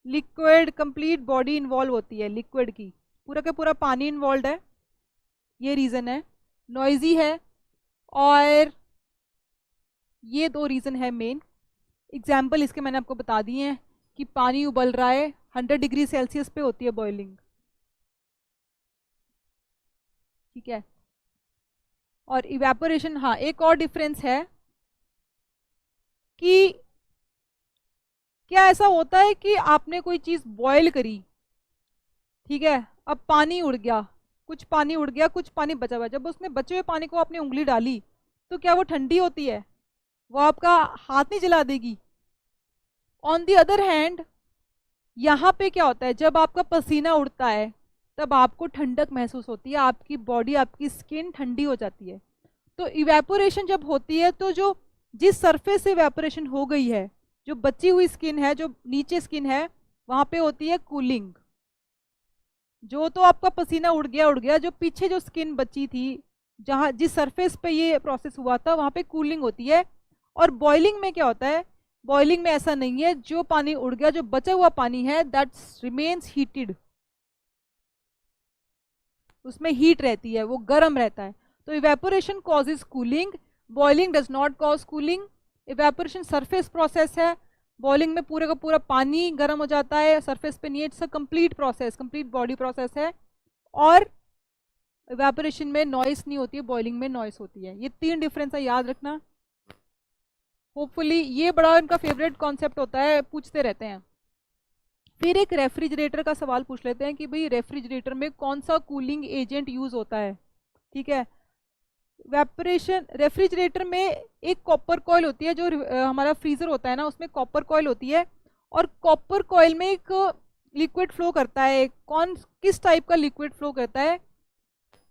liquid, complete body involve होती है लिक्विड की, पूरा का पूरा पानी इन्वॉल्व है। ये रीज़न है, नॉइजी है, और ये दो रीज़न है मेन। एग्जाम्पल इसके मैंने आपको बता दिए हैं कि पानी उबल रहा है, 100 डिग्री सेल्सियस पे होती है बॉइलिंग, ठीक है। और इवेपोरेशन, हाँ एक और डिफरेंस है कि क्या ऐसा होता है कि आपने कोई चीज़ बॉयल करी, ठीक है, अब पानी उड़ गया, कुछ पानी उड़ गया, कुछ पानी बचा हुआ, जब उसमें बचे हुए पानी को आपने उंगली डाली तो क्या वो ठंडी होती है? वो आपका हाथ नहीं जला देगी? ऑन दी अदर हैंड यहाँ पे क्या होता है, जब आपका पसीना उड़ता है तब आपको ठंडक महसूस होती है, आपकी बॉडी, आपकी स्किन ठंडी हो जाती है। तो इवेपोरेशन जब होती है तो जो जिस सरफेस से इवेपोरेशन हो गई है, जो बची हुई स्किन है, जो नीचे स्किन है, वहां पे होती है कूलिंग। जो तो आपका पसीना उड़ गया, जो पीछे जो स्किन बची थी, जहां जिस सरफेस पे ये प्रोसेस हुआ था वहां पे कूलिंग होती है। और बॉइलिंग में क्या होता है, बॉइलिंग में ऐसा नहीं है, जो पानी उड़ गया, जो बचा हुआ पानी है दैट रिमेन्स हीटेड, उसमें हीट रहती है, वो गर्म रहता है। तो evaporation causes cooling, boiling does not cause cooling. Evaporation surface process है, बॉइलिंग में पूरे का पूरा पानी गर्म हो जाता है, सरफेस पे नहीं, it's a complete process, complete body process है। और इवेपोरेशन में नॉइस नहीं होती है, बॉइलिंग में नॉइस होती है। ये तीन डिफरेंस है, याद रखना। होपफुली ये बड़ा इनका फेवरेट कॉन्सेप्ट होता है, पूछते रहते हैं। फिर एक रेफ्रिजरेटर का सवाल पूछ लेते हैं कि भाई रेफ्रिजरेटर में कौन सा कूलिंग एजेंट यूज होता है, ठीक है। वेपरेशन, रेफ्रिजरेटर में एक कॉपर कॉइल होती है, जो हमारा फ्रीजर होता है ना, उसमें कॉपर कॉइल होती है, और कॉपर कॉइल में एक लिक्विड फ्लो करता है। कौन किस टाइप का लिक्विड फ्लो करता है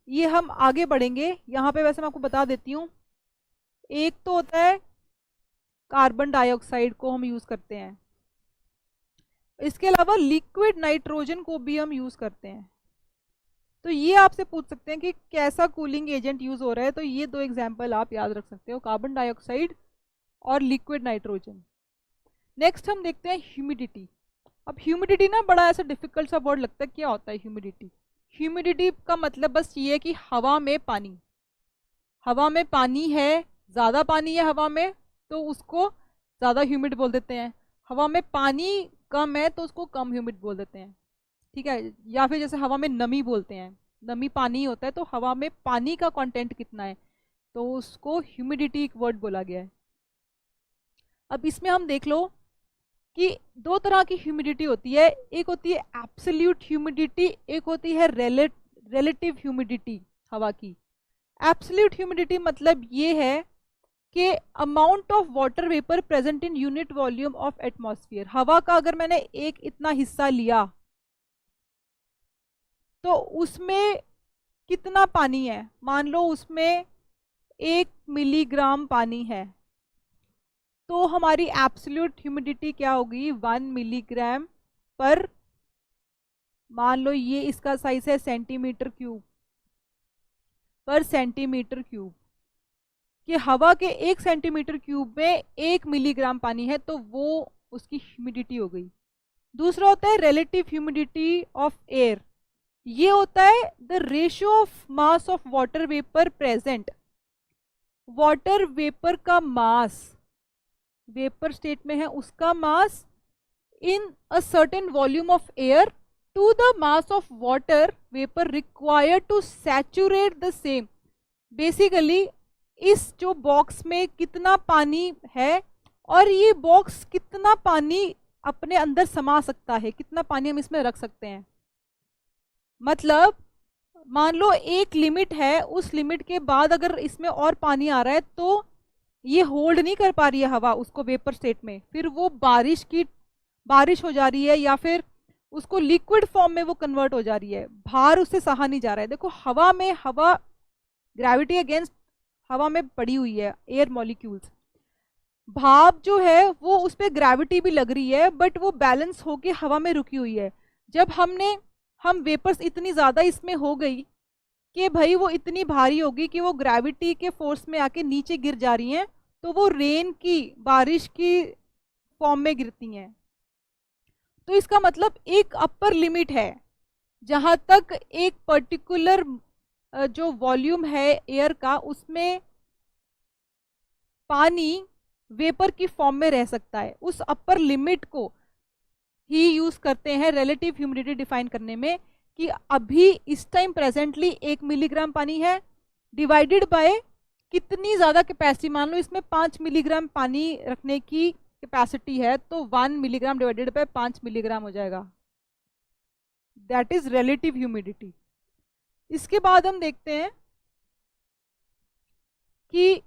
ये हम आगे बढ़ेंगे। यहाँ पे वैसे मैं आपको बता देती हूँ। एक तो होता है कार्बन डाइऑक्साइड को हम यूज करते हैं, इसके अलावा लिक्विड नाइट्रोजन को भी हम यूज करते हैं। तो ये आपसे पूछ सकते हैं कि कैसा कूलिंग एजेंट यूज हो रहा है, तो ये दो एग्जांपल आप याद रख सकते हो, कार्बन डाइऑक्साइड और लिक्विड नाइट्रोजन। नेक्स्ट हम देखते हैं ह्यूमिडिटी। अब ह्यूमिडिटी ना बड़ा ऐसा डिफिकल्ट सा वर्ड लगता है, क्या होता है ह्यूमिडिटी? ह्यूमिडिटी का मतलब बस ये है कि हवा में पानी, हवा में पानी है, ज़्यादा पानी है हवा में तो उसको ज़्यादा ह्यूमिड बोल देते हैं, हवा में पानी कम है तो उसको कम ह्यूमिड बोल देते हैं, ठीक है। या फिर जैसे हवा में नमी बोलते हैं, नमी पानी होता है, तो हवा में पानी का कंटेंट कितना है, तो उसको ह्यूमिडिटी एक वर्ड बोला गया है। अब इसमें हम देख लो कि दो तरह की ह्यूमिडिटी होती है, एक होती है एब्सोल्यूट ह्यूमिडिटी, एक होती है रिलेटिव ह्यूमिडिटी हवा की। एब्सोल्यूट ह्यूमिडिटी मतलब ये है कि amount of water vapour present in unit volume of atmosphere. हवा का अगर मैंने एक इतना हिस्सा लिया तो उसमें कितना पानी है, मान लो उसमें 1 मिलीग्राम पानी है, तो हमारी एब्सोल्यूट ह्यूमिडिटी क्या होगी, 1 मिलीग्राम पर, मान लो ये इसका साइज है सेंटीमीटर क्यूब पर सेंटीमीटर क्यूब, कि हवा के 1 सेंटीमीटर क्यूब में 1 मिलीग्राम पानी है, तो वो उसकी ह्यूमिडिटी हो गई। दूसरा होता है रिलेटिव ह्यूमिडिटी ऑफ एयर, ये होता है the ratio of mass of water vapour present. Water vapour का मास, वेपर स्टेट में है, उसका mass in a certain volume of air to the mass of water vapour required to saturate the same. Basically इस जो box में कितना पानी है और ये बॉक्स कितना पानी अपने अंदर समा सकता है, कितना पानी हम इसमें रख सकते हैं। मतलब मान लो एक लिमिट है, उस लिमिट के बाद अगर इसमें और पानी आ रहा है तो ये होल्ड नहीं कर पा रही है हवा उसको वेपर स्टेट में, फिर वो बारिश हो जा रही है या फिर उसको लिक्विड फॉर्म में वो कन्वर्ट हो जा रही है, भार उससे सहा नहीं जा रहा है। देखो हवा में, हवा ग्रेविटी अगेंस्ट हवा में पड़ी हुई है, एयर मॉलिक्यूल्स, भाप जो है वो उस पर ग्रेविटी भी लग रही है, बट वो बैलेंस होके हवा में रुकी हुई है। जब हम वेपर्स इतनी ज़्यादा इसमें हो गई कि भाई वो इतनी भारी होगी कि वो ग्रेविटी के फोर्स में आके नीचे गिर जा रही हैं, तो वो रेन की, बारिश की फॉर्म में गिरती हैं। तो इसका मतलब एक अपर लिमिट है जहाँ तक एक पर्टिकुलर जो वॉल्यूम है एयर का, उसमें पानी वेपर की फॉर्म में रह सकता है। उस अपर लिमिट को ही यूज करते हैं रिलेटिव ह्यूमिडिटी डिफाइन करने में, कि अभी इस टाइम प्रेजेंटली 1 मिलीग्राम पानी है डिवाइडेड बाय कितनी ज्यादा कैपेसिटी, मान लो इसमें 5 मिलीग्राम पानी रखने की कैपेसिटी है, तो 1 मिलीग्राम डिवाइडेड बाय 5 मिलीग्राम हो जाएगा, दैट इज रिलेटिव ह्यूमिडिटी। इसके बाद हम देखते हैं कि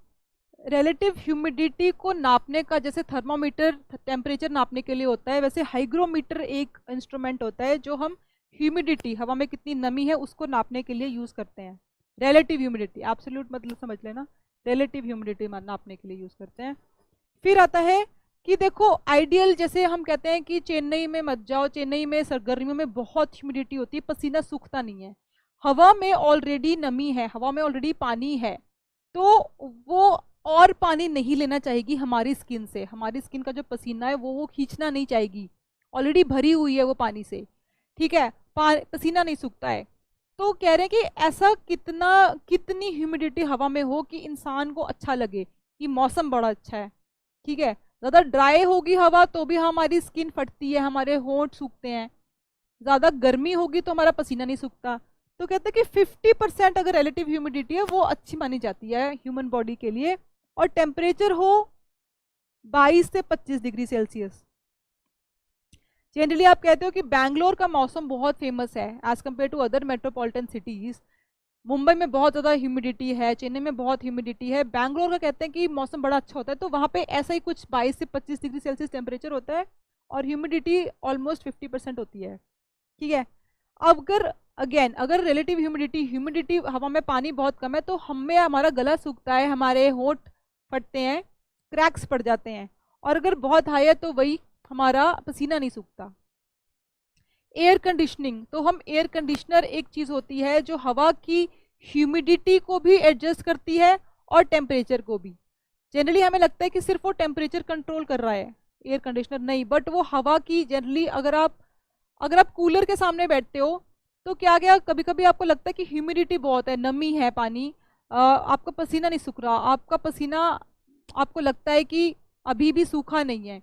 रिलेटिव ह्यूमिडिटी को नापने का, जैसे थर्मोमीटर टेम्परेचर नापने के लिए होता है, वैसे हाइग्रोमीटर एक इंस्ट्रूमेंट होता है जो हम ह्यूमिडिटी, हवा में कितनी नमी है उसको नापने के लिए यूज करते हैं। रिलेटिव ह्यूमिडिटी, एब्सोल्यूट मतलब समझ लेना, रिलेटिव ह्यूमिडिटी नापने के लिए यूज करते हैं। फिर आता है कि देखो आइडियल, जैसे हम कहते हैं कि चेन्नई में मत जाओ, चेन्नई में गर्मियों में बहुत ह्यूमिडिटी होती है, पसीना सूखता नहीं है, हवा में ऑलरेडी नमी है, हवा में ऑलरेडी पानी है, तो वो और पानी नहीं लेना चाहेगी हमारी स्किन से, हमारी स्किन का जो पसीना है वो खींचना नहीं चाहेगी, ऑलरेडी भरी हुई है वो पानी से, ठीक है, पसीना नहीं सूखता है। तो कह रहे हैं कि ऐसा कितनी ह्यूमिडिटी हवा में हो कि इंसान को अच्छा लगे कि मौसम बड़ा अच्छा है, ठीक है। ज़्यादा ड्राई होगी हवा तो भी हमारी स्किन फटती है, हमारे होंठ सूखते हैं, ज़्यादा गर्मी होगी तो हमारा पसीना नहीं सूखता। तो कहते हैं कि 50% अगर रिलेटिव ह्यूमिडिटी है वो अच्छी मानी जाती है ह्यूमन बॉडी के लिए, और टेम्परेचर हो 22 से 25 डिग्री सेल्सियस। जनरली आप कहते हो कि बैंगलोर का मौसम बहुत फेमस है as compare to other metropolitan cities. Mumbai में बहुत ज़्यादा ह्यूमिडिटी है, चेन्नई में बहुत ह्यूमिडिटी है, बैंगलोर का कहते हैं कि मौसम बड़ा अच्छा होता है, तो वहाँ पे ऐसा ही कुछ 22 से 25 डिग्री सेल्सियस टेम्परेचर होता है और ह्यूमिडिटी ऑलमोस्ट 50% होती है, ठीक है। अब अगर रिलेटिव ह्यूमिडिटी हवा में पानी बहुत कम है तो हमारा गला सूखता है, हमारे होंठ फटते हैं, क्रैक्स पड़ जाते हैं, और अगर बहुत हाई है तो वही हमारा पसीना नहीं सूखता। एयर कंडीशनिंग, तो हम एयर कंडीशनर एक चीज़ होती है जो हवा की ह्यूमिडिटी को भी एडजस्ट करती है और टेम्परेचर को भी। जनरली हमें लगता है कि सिर्फ वो टेम्परेचर कंट्रोल कर रहा है एयर कंडीशनर, नहीं, बट वो हवा की जनरली अगर आप कूलर के सामने बैठते हो तो क्या कभी कभी आपको लगता है कि ह्यूमिडिटी बहुत है, नमी है पानी, आपका पसीना नहीं सूख रहा, आपका पसीना आपको लगता है कि अभी भी सूखा नहीं है,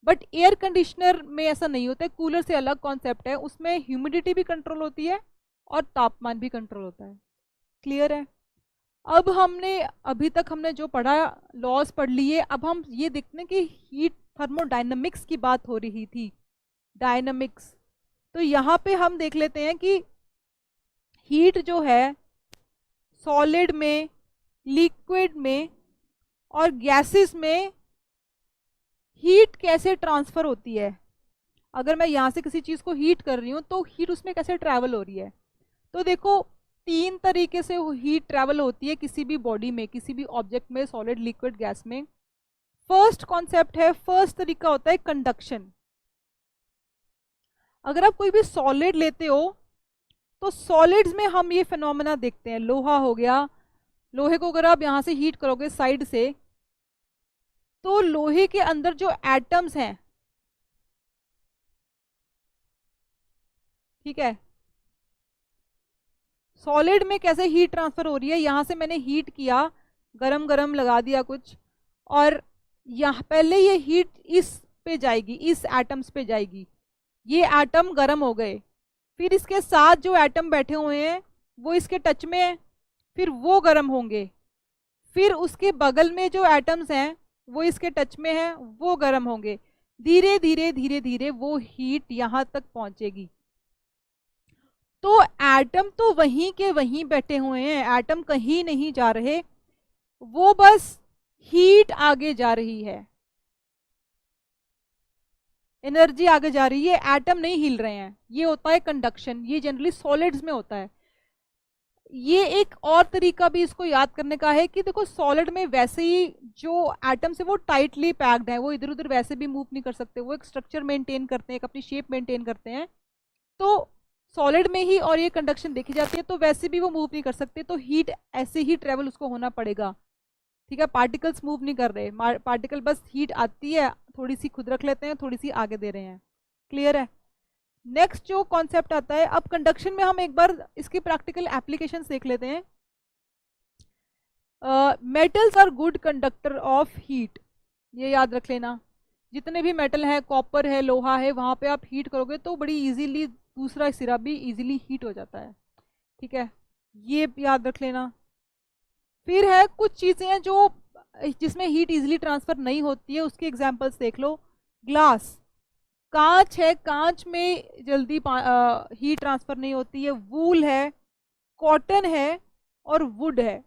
बट एयर कंडीशनर में ऐसा नहीं होता है, कूलर से अलग कॉन्सेप्ट है, उसमें ह्यूमिडिटी भी कंट्रोल होती है और तापमान भी कंट्रोल होता है। क्लियर है? अब अभी तक हमने जो पढ़ा, लॉज पढ़ लिए। अब हम ये देखते हैं कि हीट थर्मोडायनेमिक्स की बात हो रही थी, डायनामिक्स। तो यहाँ पे हम देख लेते हैं कि हीट जो है सॉलिड में, लिक्विड में और गैसेस में हीट कैसे ट्रांसफर होती है। अगर मैं यहाँ से किसी चीज़ को हीट कर रही हूँ तो हीट उसमें कैसे ट्रैवल हो रही है। तो देखो 3 तरीके से हीट ट्रैवल होती है किसी भी बॉडी में, किसी भी ऑब्जेक्ट में, सॉलिड, लिक्विड, गैस में। फर्स्ट कॉन्सेप्ट है, फर्स्ट तरीका होता है कंडक्शन। अगर आप कोई भी सॉलिड लेते हो तो सॉलिड्स में हम ये फिनोमेना देखते हैं। लोहा हो गया, लोहे को अगर आप यहाँ से हीट करोगे साइड से, तो लोहे के अंदर जो एटम्स हैं, ठीक है, सॉलिड में कैसे हीट ट्रांसफर हो रही है। यहाँ से मैंने हीट किया, गरम गरम लगा दिया कुछ, और यहाँ पहले ये हीट इस पे जाएगी, इस एटम्स पे जाएगी, ये एटम गरम हो गए। फिर इसके साथ जो एटम बैठे हुए हैं वो इसके टच में है, फिर वो गर्म होंगे। फिर उसके बगल में जो एटम्स हैं वो इसके टच में हैं, वो गर्म होंगे। धीरे धीरे धीरे धीरे वो हीट यहाँ तक पहुंचेगी। तो एटम तो वहीं के वहीं बैठे हुए हैं, एटम कहीं नहीं जा रहे, वो बस हीट आगे जा रही है, एनर्जी आगे जा रही है, एटम नहीं हिल रहे हैं। ये होता है कंडक्शन, ये जनरली सॉलिड्स में होता है। ये एक और तरीका भी इसको याद करने का है कि देखो सॉलिड में वैसे ही जो एटम्स है वो टाइटली पैक्ड है, वो इधर उधर वैसे भी मूव नहीं कर सकते, वो एक स्ट्रक्चर मेंटेन करते हैं, एक अपनी शेप मेंटेन करते हैं। तो सॉलिड में ही और ये कंडक्शन देखी जाती है, तो वैसे भी वो मूव नहीं कर सकते, तो हीट ऐसे ही ट्रेवल उसको होना पड़ेगा। ठीक है, पार्टिकल्स मूव नहीं कर रहे, पार्टिकल बस हीट आती है, थोड़ी सी खुद रख लेते हैं, थोड़ी सी आगे दे रहे हैं। क्लियर है? नेक्स्ट जो कॉन्सेप्ट आता है, अब कंडक्शन में हम एक बार इसकी प्रैक्टिकल एप्लीकेशंस देख लेते हैं। Metals are good conductor of heat, ये याद रख लेना। जितने भी मेटल है, कॉपर है, लोहा है, वहाँ पे आप हीट करोगे तो बड़ी इजीली दूसरा सिरा भी इजीली हीट हो जाता है। ठीक है, ये याद रख लेना। फिर है कुछ चीज़ें हैं जो जिसमें हीट इजीली ट्रांसफर नहीं होती है, उसके एग्जांपल्स देख लो। ग्लास, कांच है, कांच में जल्दी हीट ट्रांसफर नहीं होती है। वूल है, कॉटन है और वुड है,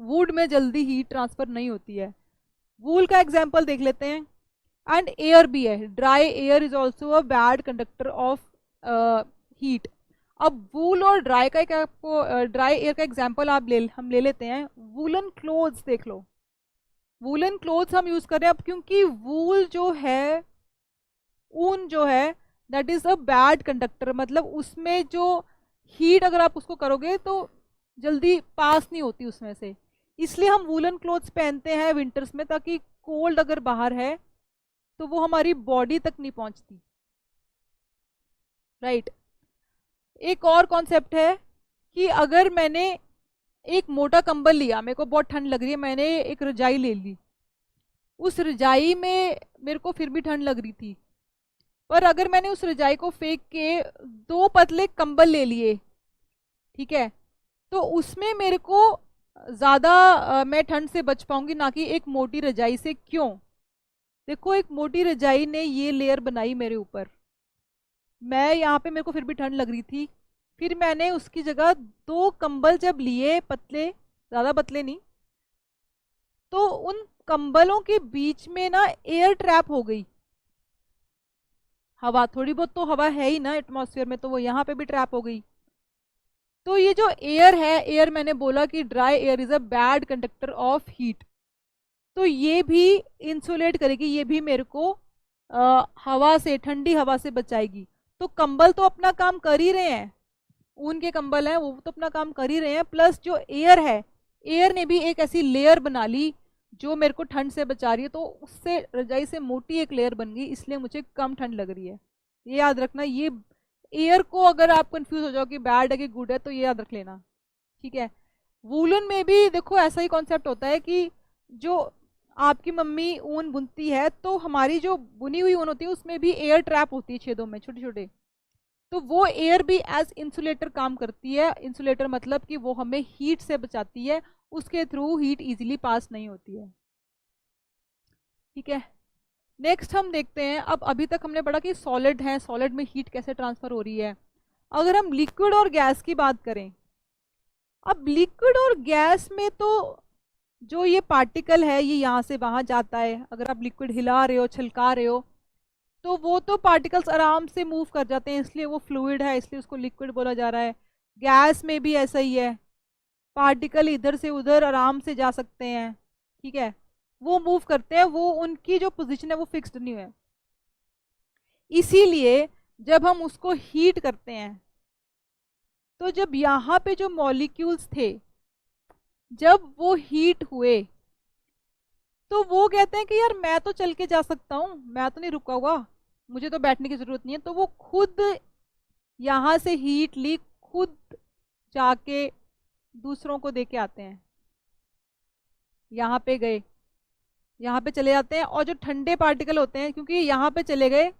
वुड में जल्दी हीट ट्रांसफर नहीं होती है। वूल का एग्जांपल देख लेते हैं। एंड एयर भी है, dry air is also a bad conductor of heat. अब वूल और ड्राई का एक आपको ड्राई एयर का एग्जांपल हम ले लेते हैं। वूलन क्लोथ्स देख लो, वूलन क्लोथ्स हम यूज कर रहे हैं अब, क्योंकि वूल जो है, ऊन जो है, that is a bad conductor, मतलब उसमें जो हीट अगर आप उसको करोगे तो जल्दी पास नहीं होती उसमें से। इसलिए हम वूलन क्लोथ्स पहनते हैं विंटर्स में, ताकि कोल्ड अगर बाहर है तो वो हमारी बॉडी तक नहीं पहुंचती। राइट। एक और कॉन्सेप्ट है कि अगर मैंने एक मोटा कंबल लिया, मेरे को बहुत ठंड लग रही है, मैंने एक रजाई ले ली, उस रजाई में मेरे को फिर भी ठंड लग रही थी, पर अगर मैंने उस रजाई को फेंक के 2 पतले कंबल ले लिए, ठीक है, तो उसमें मेरे को ज़्यादा मैं ठंड से बच पाऊंगी, ना कि एक मोटी रजाई से। क्यों? देखो एक मोटी रजाई ने ये लेयर बनाई मेरे ऊपर, मैं यहाँ पे मेरे को फिर भी ठंड लग रही थी, फिर मैंने उसकी जगह 2 कंबल जब लिए, पतले, ज़्यादा पतले नहीं, तो उन कंबलों के बीच में ना एयर ट्रैप हो गई। हवा, थोड़ी बहुत तो हवा है ही ना एटमॉस्फेयर में, तो वो यहाँ पे भी ट्रैप हो गई। तो ये जो एयर है, एयर मैंने बोला कि dry air is a bad conductor of heat, तो ये भी इंसुलेट करेगी, ये भी मेरे को हवा से, ठंडी हवा से बचाएगी। तो कंबल तो अपना काम कर ही रहे हैं, ऊन के कंबल हैं वो तो अपना काम कर ही रहे हैं, प्लस जो एयर है, एयर ने भी एक ऐसी लेयर बना ली जो मेरे को ठंड से बचा रही है, तो उससे रजाई से मोटी एक लेयर बन गई, इसलिए मुझे कम ठंड लग रही है। ये याद रखना। ये एयर को अगर आप कंफ्यूज हो जाओ कि बैड है कि गुड है, तो ये याद रख लेना। ठीक है। वूलन में भी देखो ऐसा ही कॉन्सेप्ट होता है कि जो आपकी मम्मी ऊन बुनती है, तो हमारी जो बुनी हुई ऊन होती है उसमें भी एयर ट्रैप होती है, छेदों में छोटे छोटे, तो वो एयर भी एज इंसुलेटर काम करती है। इंसुलेटर मतलब कि वो हमें हीट से बचाती है, उसके थ्रू हीट इजीली पास नहीं होती है। ठीक है, नेक्स्ट हम देखते हैं। अब अभी तक हमने पढ़ा कि सॉलिड है, सॉलिड में हीट कैसे ट्रांसफर हो रही है। अगर हम लिक्विड और गैस की बात करें, अब लिक्विड और गैस में तो जो ये पार्टिकल है ये यहाँ से वहाँ जाता है। अगर आप लिक्विड हिला रहे हो, छलका रहे हो, तो वो तो पार्टिकल्स आराम से मूव कर जाते हैं, इसलिए वो फ्लूइड है, इसलिए उसको लिक्विड बोला जा रहा है। गैस में भी ऐसा ही है, पार्टिकल इधर से उधर आराम से जा सकते हैं। ठीक है, वो मूव करते हैं, वो उनकी जो पोजीशन है वो फिक्स्ड नहीं है। इसीलिए जब हम उसको हीट करते हैं, तो जब यहाँ पे जो मॉलिक्यूल्स थे जब वो हीट हुए, तो वो कहते हैं कि यार मैं तो चल के जा सकता हूँ, मैं तो नहीं रुका हुआ, मुझे तो बैठने की जरूरत नहीं है। तो वो खुद यहाँ से हीट ली, खुद जाके दूसरों को दे के आते हैं। यहाँ पे गए, यहाँ पे चले जाते हैं, और जो ठंडे पार्टिकल होते हैं, क्योंकि यहाँ पे चले गए,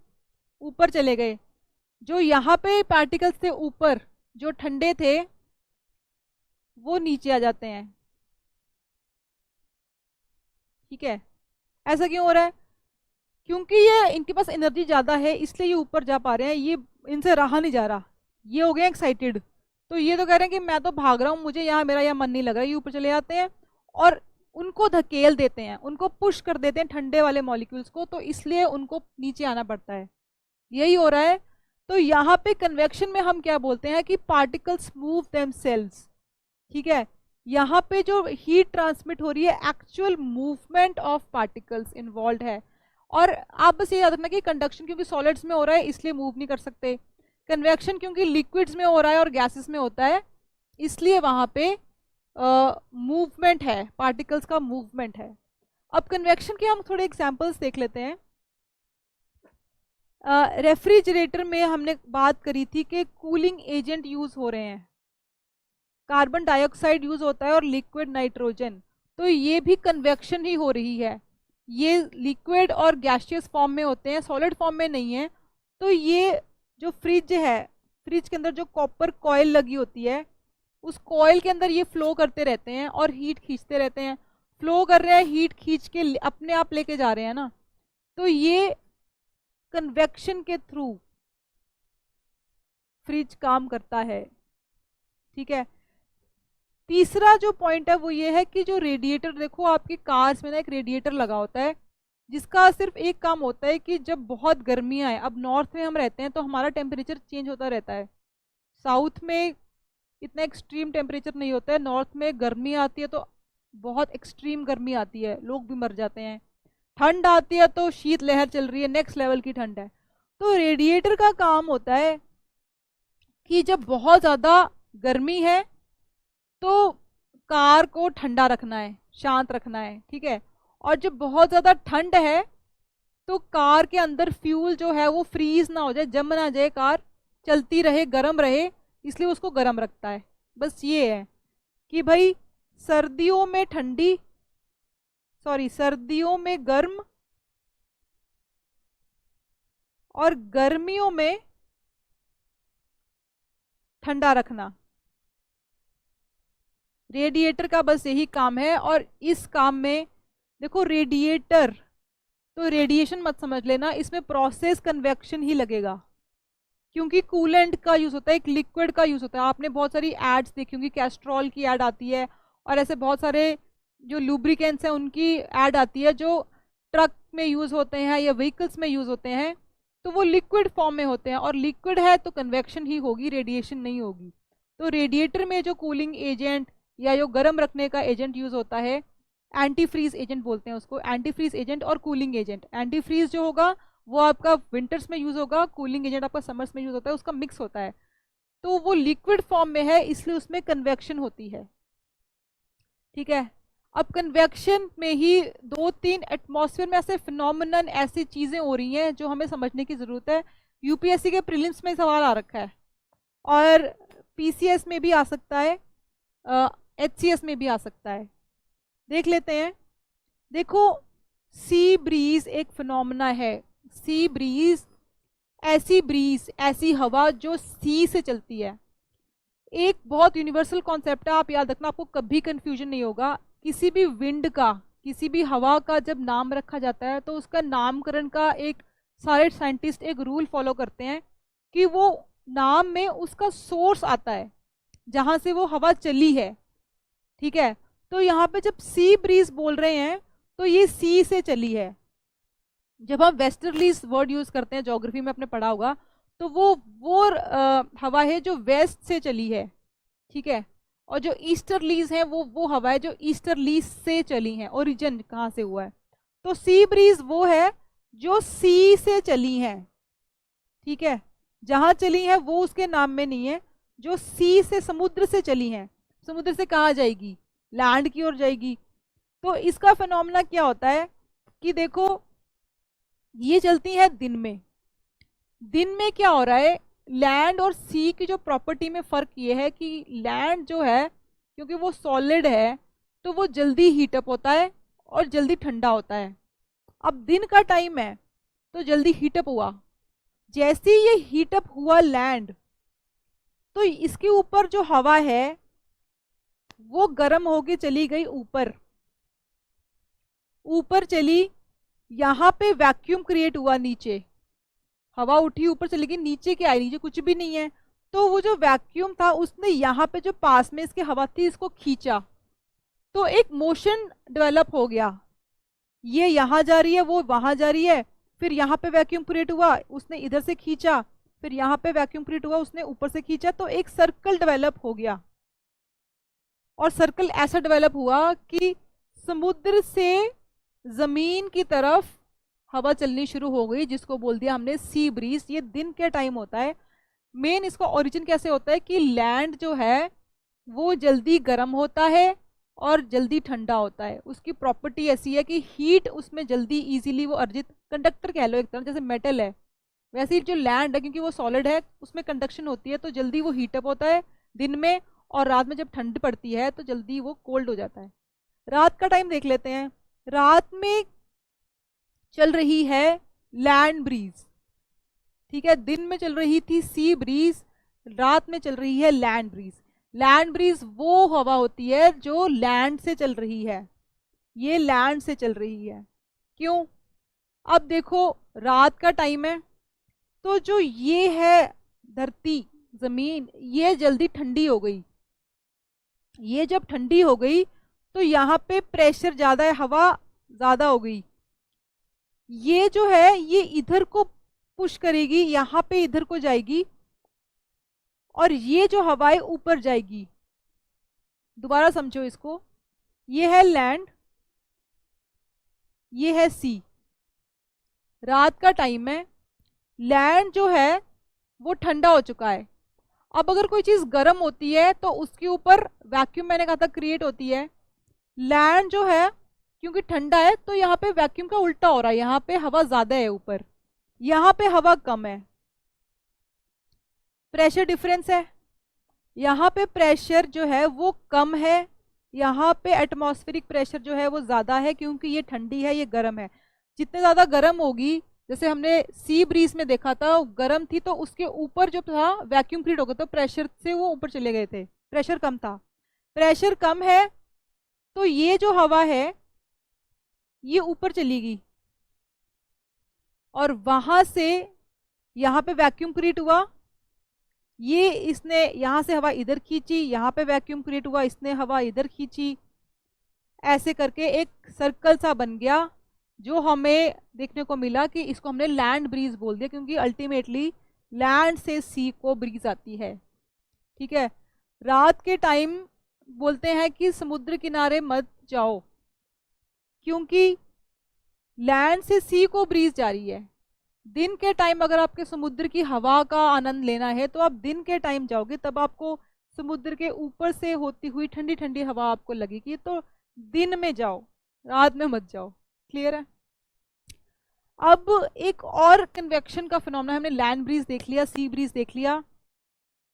ऊपर चले गए, जो यहाँ पे पार्टिकल्स थे ऊपर जो ठंडे थे वो नीचे आ जाते हैं। ठीक है, ऐसा क्यों हो रहा है? क्योंकि ये इनके पास एनर्जी ज़्यादा है, इसलिए ये ऊपर जा पा रहे हैं। ये इनसे रहा नहीं जा रहा, ये हो गए एक्साइटेड। तो ये तो कह रहे हैं कि मैं तो भाग रहा हूँ, मुझे यहाँ मेरा यहाँ मन नहीं लग रहा। ये ऊपर चले जाते हैं और उनको धकेल देते हैं, उनको पुश कर देते हैं ठंडे वाले मॉलिक्यूल्स को, तो इसलिए उनको नीचे आना पड़ता है। यही हो रहा है। तो यहाँ पे कन्वेक्शन में हम क्या बोलते हैं कि पार्टिकल्स मूव देमसेल्व्स। ठीक है, यहाँ पे जो हीट ट्रांसमिट हो रही है, actual movement of particles involve है। और आप बस ये याद रखना कि कंडक्शन क्योंकि सॉलिड्स में हो रहा है इसलिए मूव नहीं कर सकते, कन्वेक्शन क्योंकि लिक्विड्स में हो रहा है और गैसेस में होता है इसलिए वहाँ पे मूवमेंट है, पार्टिकल्स का मूवमेंट है। अब कन्वेक्शन के हम थोड़े एग्जांपल्स देख लेते हैं। रेफ्रिजरेटर में हमने बात करी थी कि कूलिंग एजेंट यूज हो रहे हैं, कार्बन डाइऑक्साइड यूज होता है और लिक्विड नाइट्रोजन, तो ये भी कन्वेक्शन ही हो रही है। ये लिक्विड और गैसियस फॉर्म में होते हैं, सॉलिड फॉर्म में नहीं है। तो ये जो फ्रिज है, फ्रिज के अंदर जो कॉपर कॉयल लगी होती है, उस कॉयल के अंदर ये फ्लो करते रहते हैं और हीट खींचते रहते हैं। फ्लो कर रहे हैं, हीट खींच के अपने आप लेके जा रहे हैं ना, तो ये कन्वेक्शन के थ्रू फ्रिज काम करता है। ठीक है, तीसरा जो पॉइंट है वो ये है कि जो रेडिएटर, देखो आपकी कार्स में ना एक रेडिएटर लगा होता है जिसका सिर्फ एक काम होता है कि जब बहुत गर्मियाँ हैं, अब नॉर्थ में हम रहते हैं तो हमारा टेम्परेचर चेंज होता रहता है, साउथ में इतना एक्सट्रीम टेम्परेचर नहीं होता है, नॉर्थ में गर्मी आती है तो बहुत एक्सट्रीम गर्मी आती है, लोग भी मर जाते हैं। ठंड आती है तो शीत लहर चल रही है, नेक्स्ट लेवल की ठंड है। तो रेडिएटर का काम होता है कि जब बहुत ज़्यादा गर्मी है तो कार को ठंडा रखना है, शांत रखना है। ठीक है, और जब बहुत ज़्यादा ठंड है तो कार के अंदर फ्यूल जो है वो फ्रीज ना हो जाए, जम ना जाए, कार चलती रहे, गर्म रहे, इसलिए उसको गर्म रखता है। बस ये है कि भाई सर्दियों में ठंडी, सॉरी सर्दियों में गर्म और गर्मियों में ठंडा रखना, रेडिएटर का बस यही काम है। और इस काम में देखो रेडिएटर, तो रेडिएशन मत समझ लेना, इसमें प्रोसेस कन्वेक्शन ही लगेगा, क्योंकि कूलेंट का यूज होता है, एक लिक्विड का यूज होता है। आपने बहुत सारी एड्स देखी होंगी, कैस्ट्रॉल की एड आती है और ऐसे बहुत सारे जो लुब्रिकेंट्स हैं उनकी एड आती है जो ट्रक में यूज होते हैं या व्हीकल्स में यूज होते हैं, तो वो लिक्विड फॉर्म में होते हैं, और लिक्विड है तो कन्वेक्शन ही होगी, रेडिएशन नहीं होगी। तो रेडिएटर में जो कूलिंग एजेंट या जो गर्म रखने का एजेंट यूज होता है, एंटी फ्रीज एजेंट बोलते हैं उसको, एंटी फ्रीज एजेंट और कूलिंग एजेंट। एंटी फ्रीज जो होगा वो आपका विंटर्स में यूज होगा, कूलिंग एजेंट आपका समर्स में यूज होता है, उसका मिक्स होता है। तो वो लिक्विड फॉर्म में है इसलिए उसमें कन्वेक्शन होती है। ठीक है, अब कन्वेक्शन में ही 2-3 एटमॉस्फेयर में ऐसे फिनोमिनन, ऐसी चीजें हो रही हैं जो हमें समझने की जरूरत है। यूपीएससी के प्रीलिम्स में सवाल आ रखा है और पीसीएस में भी आ सकता है, एचसीएस में भी आ सकता है। देख लेते हैं। देखो सी ब्रीज एक फिनोमिना है। सी ब्रीज ऐसी ब्रीज, ऐसी हवा जो सी से चलती है। एक बहुत यूनिवर्सल कॉन्सेप्ट है, आप याद रखना, आपको कभी कंफ्यूजन नहीं होगा। किसी भी विंड का, किसी भी हवा का जब नाम रखा जाता है तो उसका नामकरण का एक, सारे साइंटिस्ट एक रूल फॉलो करते हैं कि वो नाम में उसका सोर्स आता है, जहां से वो हवा चली है। ठीक है, तो यहाँ पे जब सी ब्रीज बोल रहे हैं तो ये सी से चली है। जब हम वेस्टर्लीज वर्ड यूज करते हैं, ज्योग्राफी में आपने पढ़ा होगा, तो वो हवा है जो वेस्ट से चली है। ठीक है, और जो ईस्टर्लीज है वो हवा है जो ईस्टर्लीज से चली है। ओरिजिन कहाँ से हुआ है, तो सी ब्रीज वो है जो सी से चली है। ठीक है, जहां चली है वो उसके नाम में नहीं है, जो सी से, समुद्र से चली है। समुद्र से कहाँ जाएगी, लैंड की ओर जाएगी। तो इसका फिनोमेना क्या होता है कि देखो, ये चलती है दिन में। दिन में क्या हो रहा है, लैंड और सी की जो प्रॉपर्टी में फर्क ये है कि लैंड जो है, क्योंकि वो सॉलिड है, तो वो जल्दी हीटअप होता है और जल्दी ठंडा होता है। अब दिन का टाइम है तो जल्दी हीटअप हुआ। जैसे ये हीटअप हुआ लैंड, तो इसके ऊपर जो हवा है वो गर्म होके चली गई ऊपर। ऊपर चली, यहां पे वैक्यूम क्रिएट हुआ। नीचे हवा उठी, ऊपर चली गई, नीचे क्या आई, नीचे कुछ भी नहीं है। तो वो जो वैक्यूम था उसने यहाँ पे जो पास में इसके हवा थी इसको खींचा, तो एक मोशन डेवलप हो गया। ये यहाँ जा रही है, वो वहां जा रही है, फिर यहाँ पे वैक्यूम क्रिएट हुआ, उसने इधर से खींचा, फिर यहाँ पे वैक्यूम क्रिएट हुआ, उसने ऊपर से खींचा, तो एक सर्कल डेवलप हो गया। और सर्कल ऐसा डेवलप हुआ कि समुद्र से जमीन की तरफ हवा चलनी शुरू हो गई, जिसको बोल दिया हमने सी ब्रीज। ये दिन के टाइम होता है। मेन इसका ओरिजिन कैसे होता है कि लैंड जो है वो जल्दी गर्म होता है और जल्दी ठंडा होता है। उसकी प्रॉपर्टी ऐसी है कि हीट उसमें जल्दी इजीली वो अर्जित, कंडक्टर कह लो एक तरह, जैसे मेटल है वैसे ही जो लैंड है, क्योंकि वो सॉलिड है, उसमें कंडक्शन होती है, तो जल्दी वो हीटअप होता है दिन में, और रात में जब ठंड पड़ती है तो जल्दी वो कोल्ड हो जाता है। रात का टाइम देख लेते हैं। रात में चल रही है लैंड ब्रीज। ठीक है, दिन में चल रही थी सी ब्रीज, रात में चल रही है लैंड ब्रीज। लैंड ब्रीज वो हवा होती है जो लैंड से चल रही है, ये लैंड से चल रही है। क्यों, अब देखो रात का टाइम है, तो जो ये है धरती, जमीन, ये जल्दी ठंडी हो गई। ये जब ठंडी हो गई तो यहाँ पे प्रेशर ज्यादा है, हवा ज्यादा हो गई। ये जो है ये इधर को पुश करेगी, यहाँ पे इधर को जाएगी, और ये जो हवाएं ऊपर जाएगी। दोबारा समझो इसको, ये है लैंड, ये है सी। रात का टाइम है, लैंड जो है वो ठंडा हो चुका है। अब अगर कोई चीज गर्म होती है तो उसके ऊपर वैक्यूम, मैंने कहा था, क्रिएट होती है। लैंड जो है क्योंकि ठंडा है तो यहाँ पे वैक्यूम का उल्टा हो रहा है, यहाँ पे हवा ज्यादा है ऊपर, यहाँ पे हवा कम है। प्रेशर डिफरेंस है, यहाँ पे प्रेशर जो है वो कम है, यहाँ पे एटमॉस्फेरिक प्रेशर जो है वो ज्यादा है, क्योंकि ये ठंडी है, ये गर्म है। जितने ज्यादा गर्म होगी, जैसे हमने सी ब्रीज में देखा था, गर्म थी तो उसके ऊपर जो था वैक्यूम क्रिएट हो गया, तो प्रेशर से वो ऊपर चले गए थे। प्रेशर कम था, प्रेशर कम है, तो ये जो हवा है ये ऊपर चलेगी, और वहां से यहाँ पे वैक्यूम क्रिएट हुआ, ये इसने यहाँ से हवा इधर खींची, यहाँ पे वैक्यूम क्रिएट हुआ, इसने हवा इधर खींची, ऐसे करके एक सर्कल सा बन गया, जो हमें देखने को मिला कि इसको हमने लैंड ब्रीज बोल दिया, क्योंकि अल्टीमेटली लैंड से सी को ब्रीज आती है। ठीक है, रात के टाइम बोलते हैं कि समुद्र किनारे मत जाओ, क्योंकि लैंड से सी को ब्रीज जा रही है। दिन के टाइम अगर आपके समुद्र की हवा का आनंद लेना है तो आप दिन के टाइम जाओगे, तब आपको समुद्र के ऊपर से होती हुई ठंडी ठंडी हवा आपको लगेगी। तो दिन में जाओ, रात में मत जाओ। क्लियर है। अब एक और कन्वेक्शन का फिनोमेना, हमने लैंड ब्रीज देख लिया, सी ब्रीज देख लिया।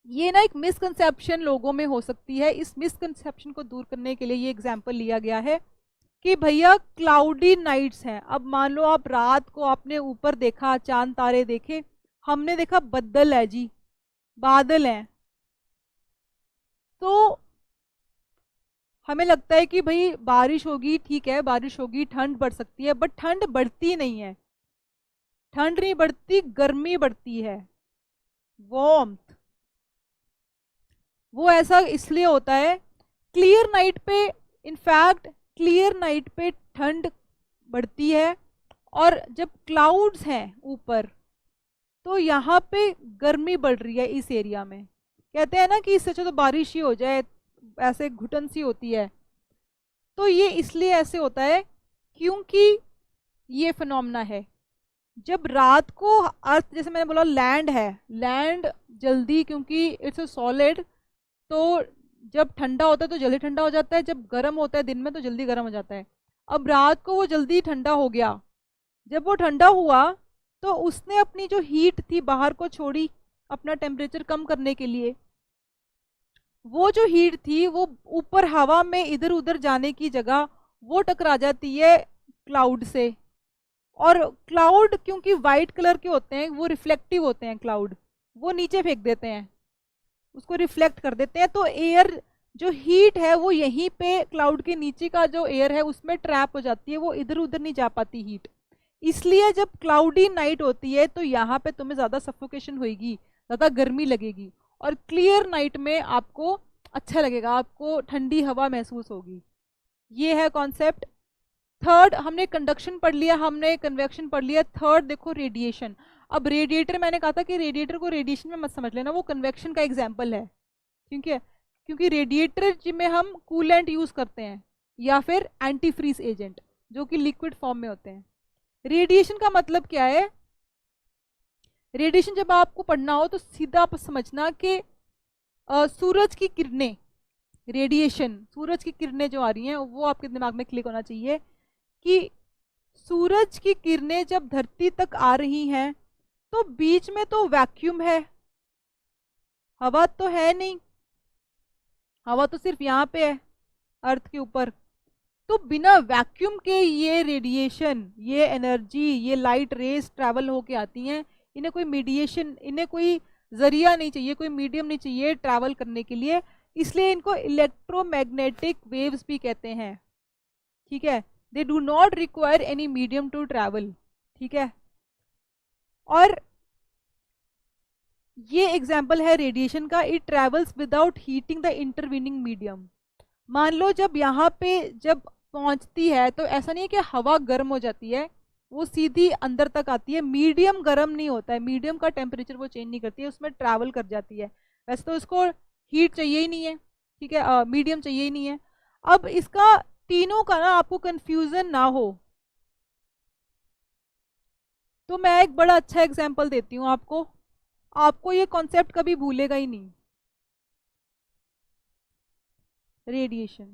ये ना एक मिसकंसेप्शन लोगों में हो सकती है, इस मिसकंसेप्शन को दूर करने के लिए ये एग्जाम्पल लिया गया है कि भैया क्लाउडी नाइट्स हैं। अब मान लो आप रात को आपने ऊपर देखा, चांद तारे देखे, हमने देखा बदल है जी, बादल हैं, तो हमें लगता है कि भाई बारिश होगी, ठीक है बारिश होगी, ठंड बढ़ सकती है, बट ठंड बढ़ती नहीं है, ठंड नहीं बढ़ती, गर्मी बढ़ती है, वार्मथ। वो ऐसा इसलिए होता है, क्लियर नाइट पे, इनफैक्ट क्लियर नाइट पे ठंड बढ़ती है, और जब क्लाउड्स हैं ऊपर तो यहाँ पे गर्मी बढ़ रही है इस एरिया में। कहते हैं ना कि इससे अच्छा तो बारिश ही हो जाए, ऐसे घुटन सी होती है। तो ये इसलिए ऐसे होता है क्योंकि ये फिनोमेना है, जब रात को अर्थ, जैसे मैंने बोला लैंड है, लैंड जल्दी, क्योंकि इट्स अ सॉलिड, तो जब ठंडा होता है तो जल्दी ठंडा हो जाता है, जब गर्म होता है दिन में तो जल्दी गर्म हो जाता है। अब रात को वो जल्दी ठंडा हो गया, जब वो ठंडा हुआ तो उसने अपनी जो हीट थी बाहर को छोड़ी अपना टेम्परेचर कम करने के लिए। वो जो हीट थी वो ऊपर हवा में इधर उधर जाने की जगह वो टकरा जाती है क्लाउड से, और क्लाउड क्योंकि वाइट कलर के होते हैं, वो रिफ्लेक्टिव होते हैं क्लाउड, वो नीचे फेंक देते हैं, उसको रिफ्लेक्ट कर देते हैं, तो एयर जो हीट है वो यहीं पे क्लाउड के नीचे का जो एयर है उसमें ट्रैप हो जाती है, वो इधर उधर नहीं जा पाती हीट। इसलिए जब क्लाउडी नाइट होती है तो यहाँ पे तुम्हें ज़्यादा सफोकेशन होगी, ज़्यादा गर्मी लगेगी, और क्लियर नाइट में आपको अच्छा लगेगा, आपको ठंडी हवा महसूस होगी। ये है कॉन्सेप्ट। थर्ड हमने कंडक्शन पढ़ लिया, हमने कन्वेक्शन पढ़ लिया। थर्ड देखो रेडिएशन। अब रेडिएटर, मैंने कहा था कि रेडिएटर को रेडिएशन में मत समझ लेना, वो कन्वेक्शन का एग्जाम्पल है, ठीक है, क्योंकि रेडिएटर में हम कूलेंट यूज करते हैं या फिर एंटी फ्रीज एजेंट जो कि लिक्विड फॉर्म में होते हैं। रेडिएशन का मतलब क्या है? रेडिएशन जब आपको पढ़ना हो तो सीधा आप समझना कि सूरज की किरणें, रेडिएशन, सूरज की किरणें जो आ रही हैं वो आपके दिमाग में क्लिक होना चाहिए कि सूरज की किरणें जब धरती तक आ रही हैं तो बीच में तो वैक्यूम है, हवा तो है नहीं, हवा तो सिर्फ यहाँ पे है अर्थ के ऊपर। तो बिना वैक्यूम के ये रेडिएशन, ये एनर्जी, ये लाइट रेज ट्रैवल होके आती हैं, इन्हें कोई मीडिएशन, इन्हें कोई जरिया नहीं चाहिए, कोई मीडियम नहीं चाहिए ट्रैवल करने के लिए, इसलिए इनको इलेक्ट्रोमैग्नेटिक वेव्स भी कहते हैं, ठीक है। They do not require any medium to travel, ठीक है। और ये एग्जाम्पल है रेडिएशन का, it travels without heating the intervening medium. मान लो जब यहाँ पे जब पहुंचती है तो ऐसा नहीं है कि हवा गर्म हो जाती है, वो सीधी अंदर तक आती है, मीडियम गर्म नहीं होता है, मीडियम का टेम्परेचर वो चेंज नहीं करती है, उसमें ट्रैवल कर जाती है। वैसे तो उसको हीट चाहिए ही नहीं है, ठीक है, मीडियम चाहिए ही नहीं है। अब इसका तीनों का ना आपको कंफ्यूजन ना हो तो मैं एक बड़ा अच्छा एग्जाम्पल देती हूँ आपको, आपको ये कॉन्सेप्ट कभी भूलेगा ही नहीं। रेडिएशन,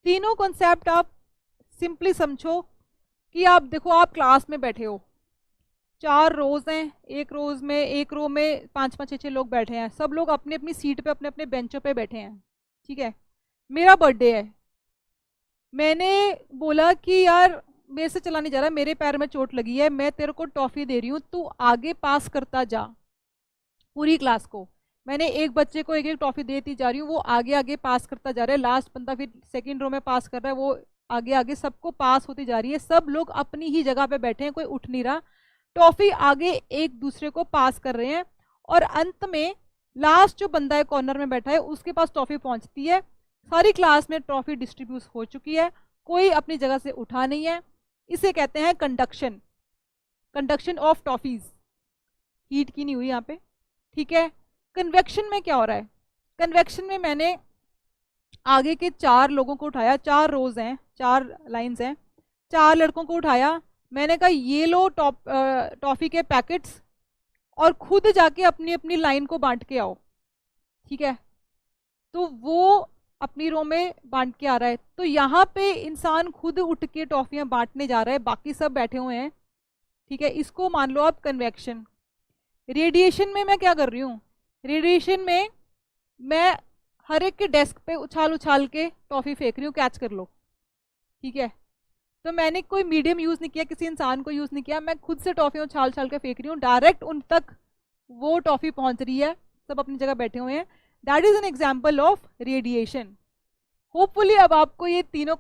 तीनों कॉन्सेप्ट आप सिंपली समझो कि आप देखो, आप क्लास में बैठे हो, 4 रोज हैं, एक रो में 5-5 6-6 लोग बैठे हैं, सब लोग अपनी अपनी सीट पे अपने अपने बेंचों पे बैठे हैं, ठीक है। मेरा बर्थडे है, मैंने बोला कि यार मेरे से चला नहीं जा रहा, मेरे पैर में चोट लगी है, मैं तेरे को टॉफी दे रही हूँ, तू आगे पास करता जा पूरी क्लास को। मैंने एक बच्चे को एक एक टॉफी देती जा रही हूँ, वो आगे आगे पास करता जा रहा है, लास्ट बंदा फिर सेकंड रो में पास कर रहा है, वो आगे आगे सबको पास होती जा रही है, सब लोग अपनी ही जगह पे बैठे हैं, कोई उठ नहीं रहा, टॉफी आगे एक दूसरे को पास कर रहे हैं, और अंत में लास्ट जो बंदा है कॉर्नर में बैठा है उसके पास टॉफी पहुंचती है, सारी क्लास में ट्रॉफी डिस्ट्रीब्यूट हो चुकी है, कोई अपनी जगह से उठा नहीं है। इसे कहते हैं conduction, conduction of toffees, heat की नहीं हुई यहाँ पे, ठीक है। कन्वेक्शन में क्या हो रहा है? कन्वेक्शन में मैंने आगे के 4 लोगों को उठाया, 4 रोज हैं, 4 लाइंस हैं, 4 लड़कों को उठाया, मैंने कहा ये लो टॉफी के पैकेट्स और खुद जाके अपनी अपनी लाइन को बांट के आओ, ठीक है। तो वो अपनी रो में बांट के आ रहा है, तो यहाँ पे इंसान खुद उठ के टॉफियां बांटने जा रहा है, बाकी सब बैठे हुए हैं, ठीक है। इसको मान लो आप कन्वेक्शन। रेडिएशन में मैं क्या कर रही हूँ? रेडिएशन में मैं हर एक के डेस्क पे उछाल उछाल के टॉफी फेंक रही हूँ, कैच कर लो, ठीक है। तो मैंने कोई मीडियम यूज़ नहीं किया, किसी इंसान को यूज़ नहीं किया, मैं खुद से टॉफ़ी उछाल छाल के फेंक रही हूँ, डायरेक्ट उन तक वो टॉफ़ी पहुँच रही है, सब अपनी जगह बैठे हुए हैं। That is an example of radiation. Hopefully अब आपको ये तीनों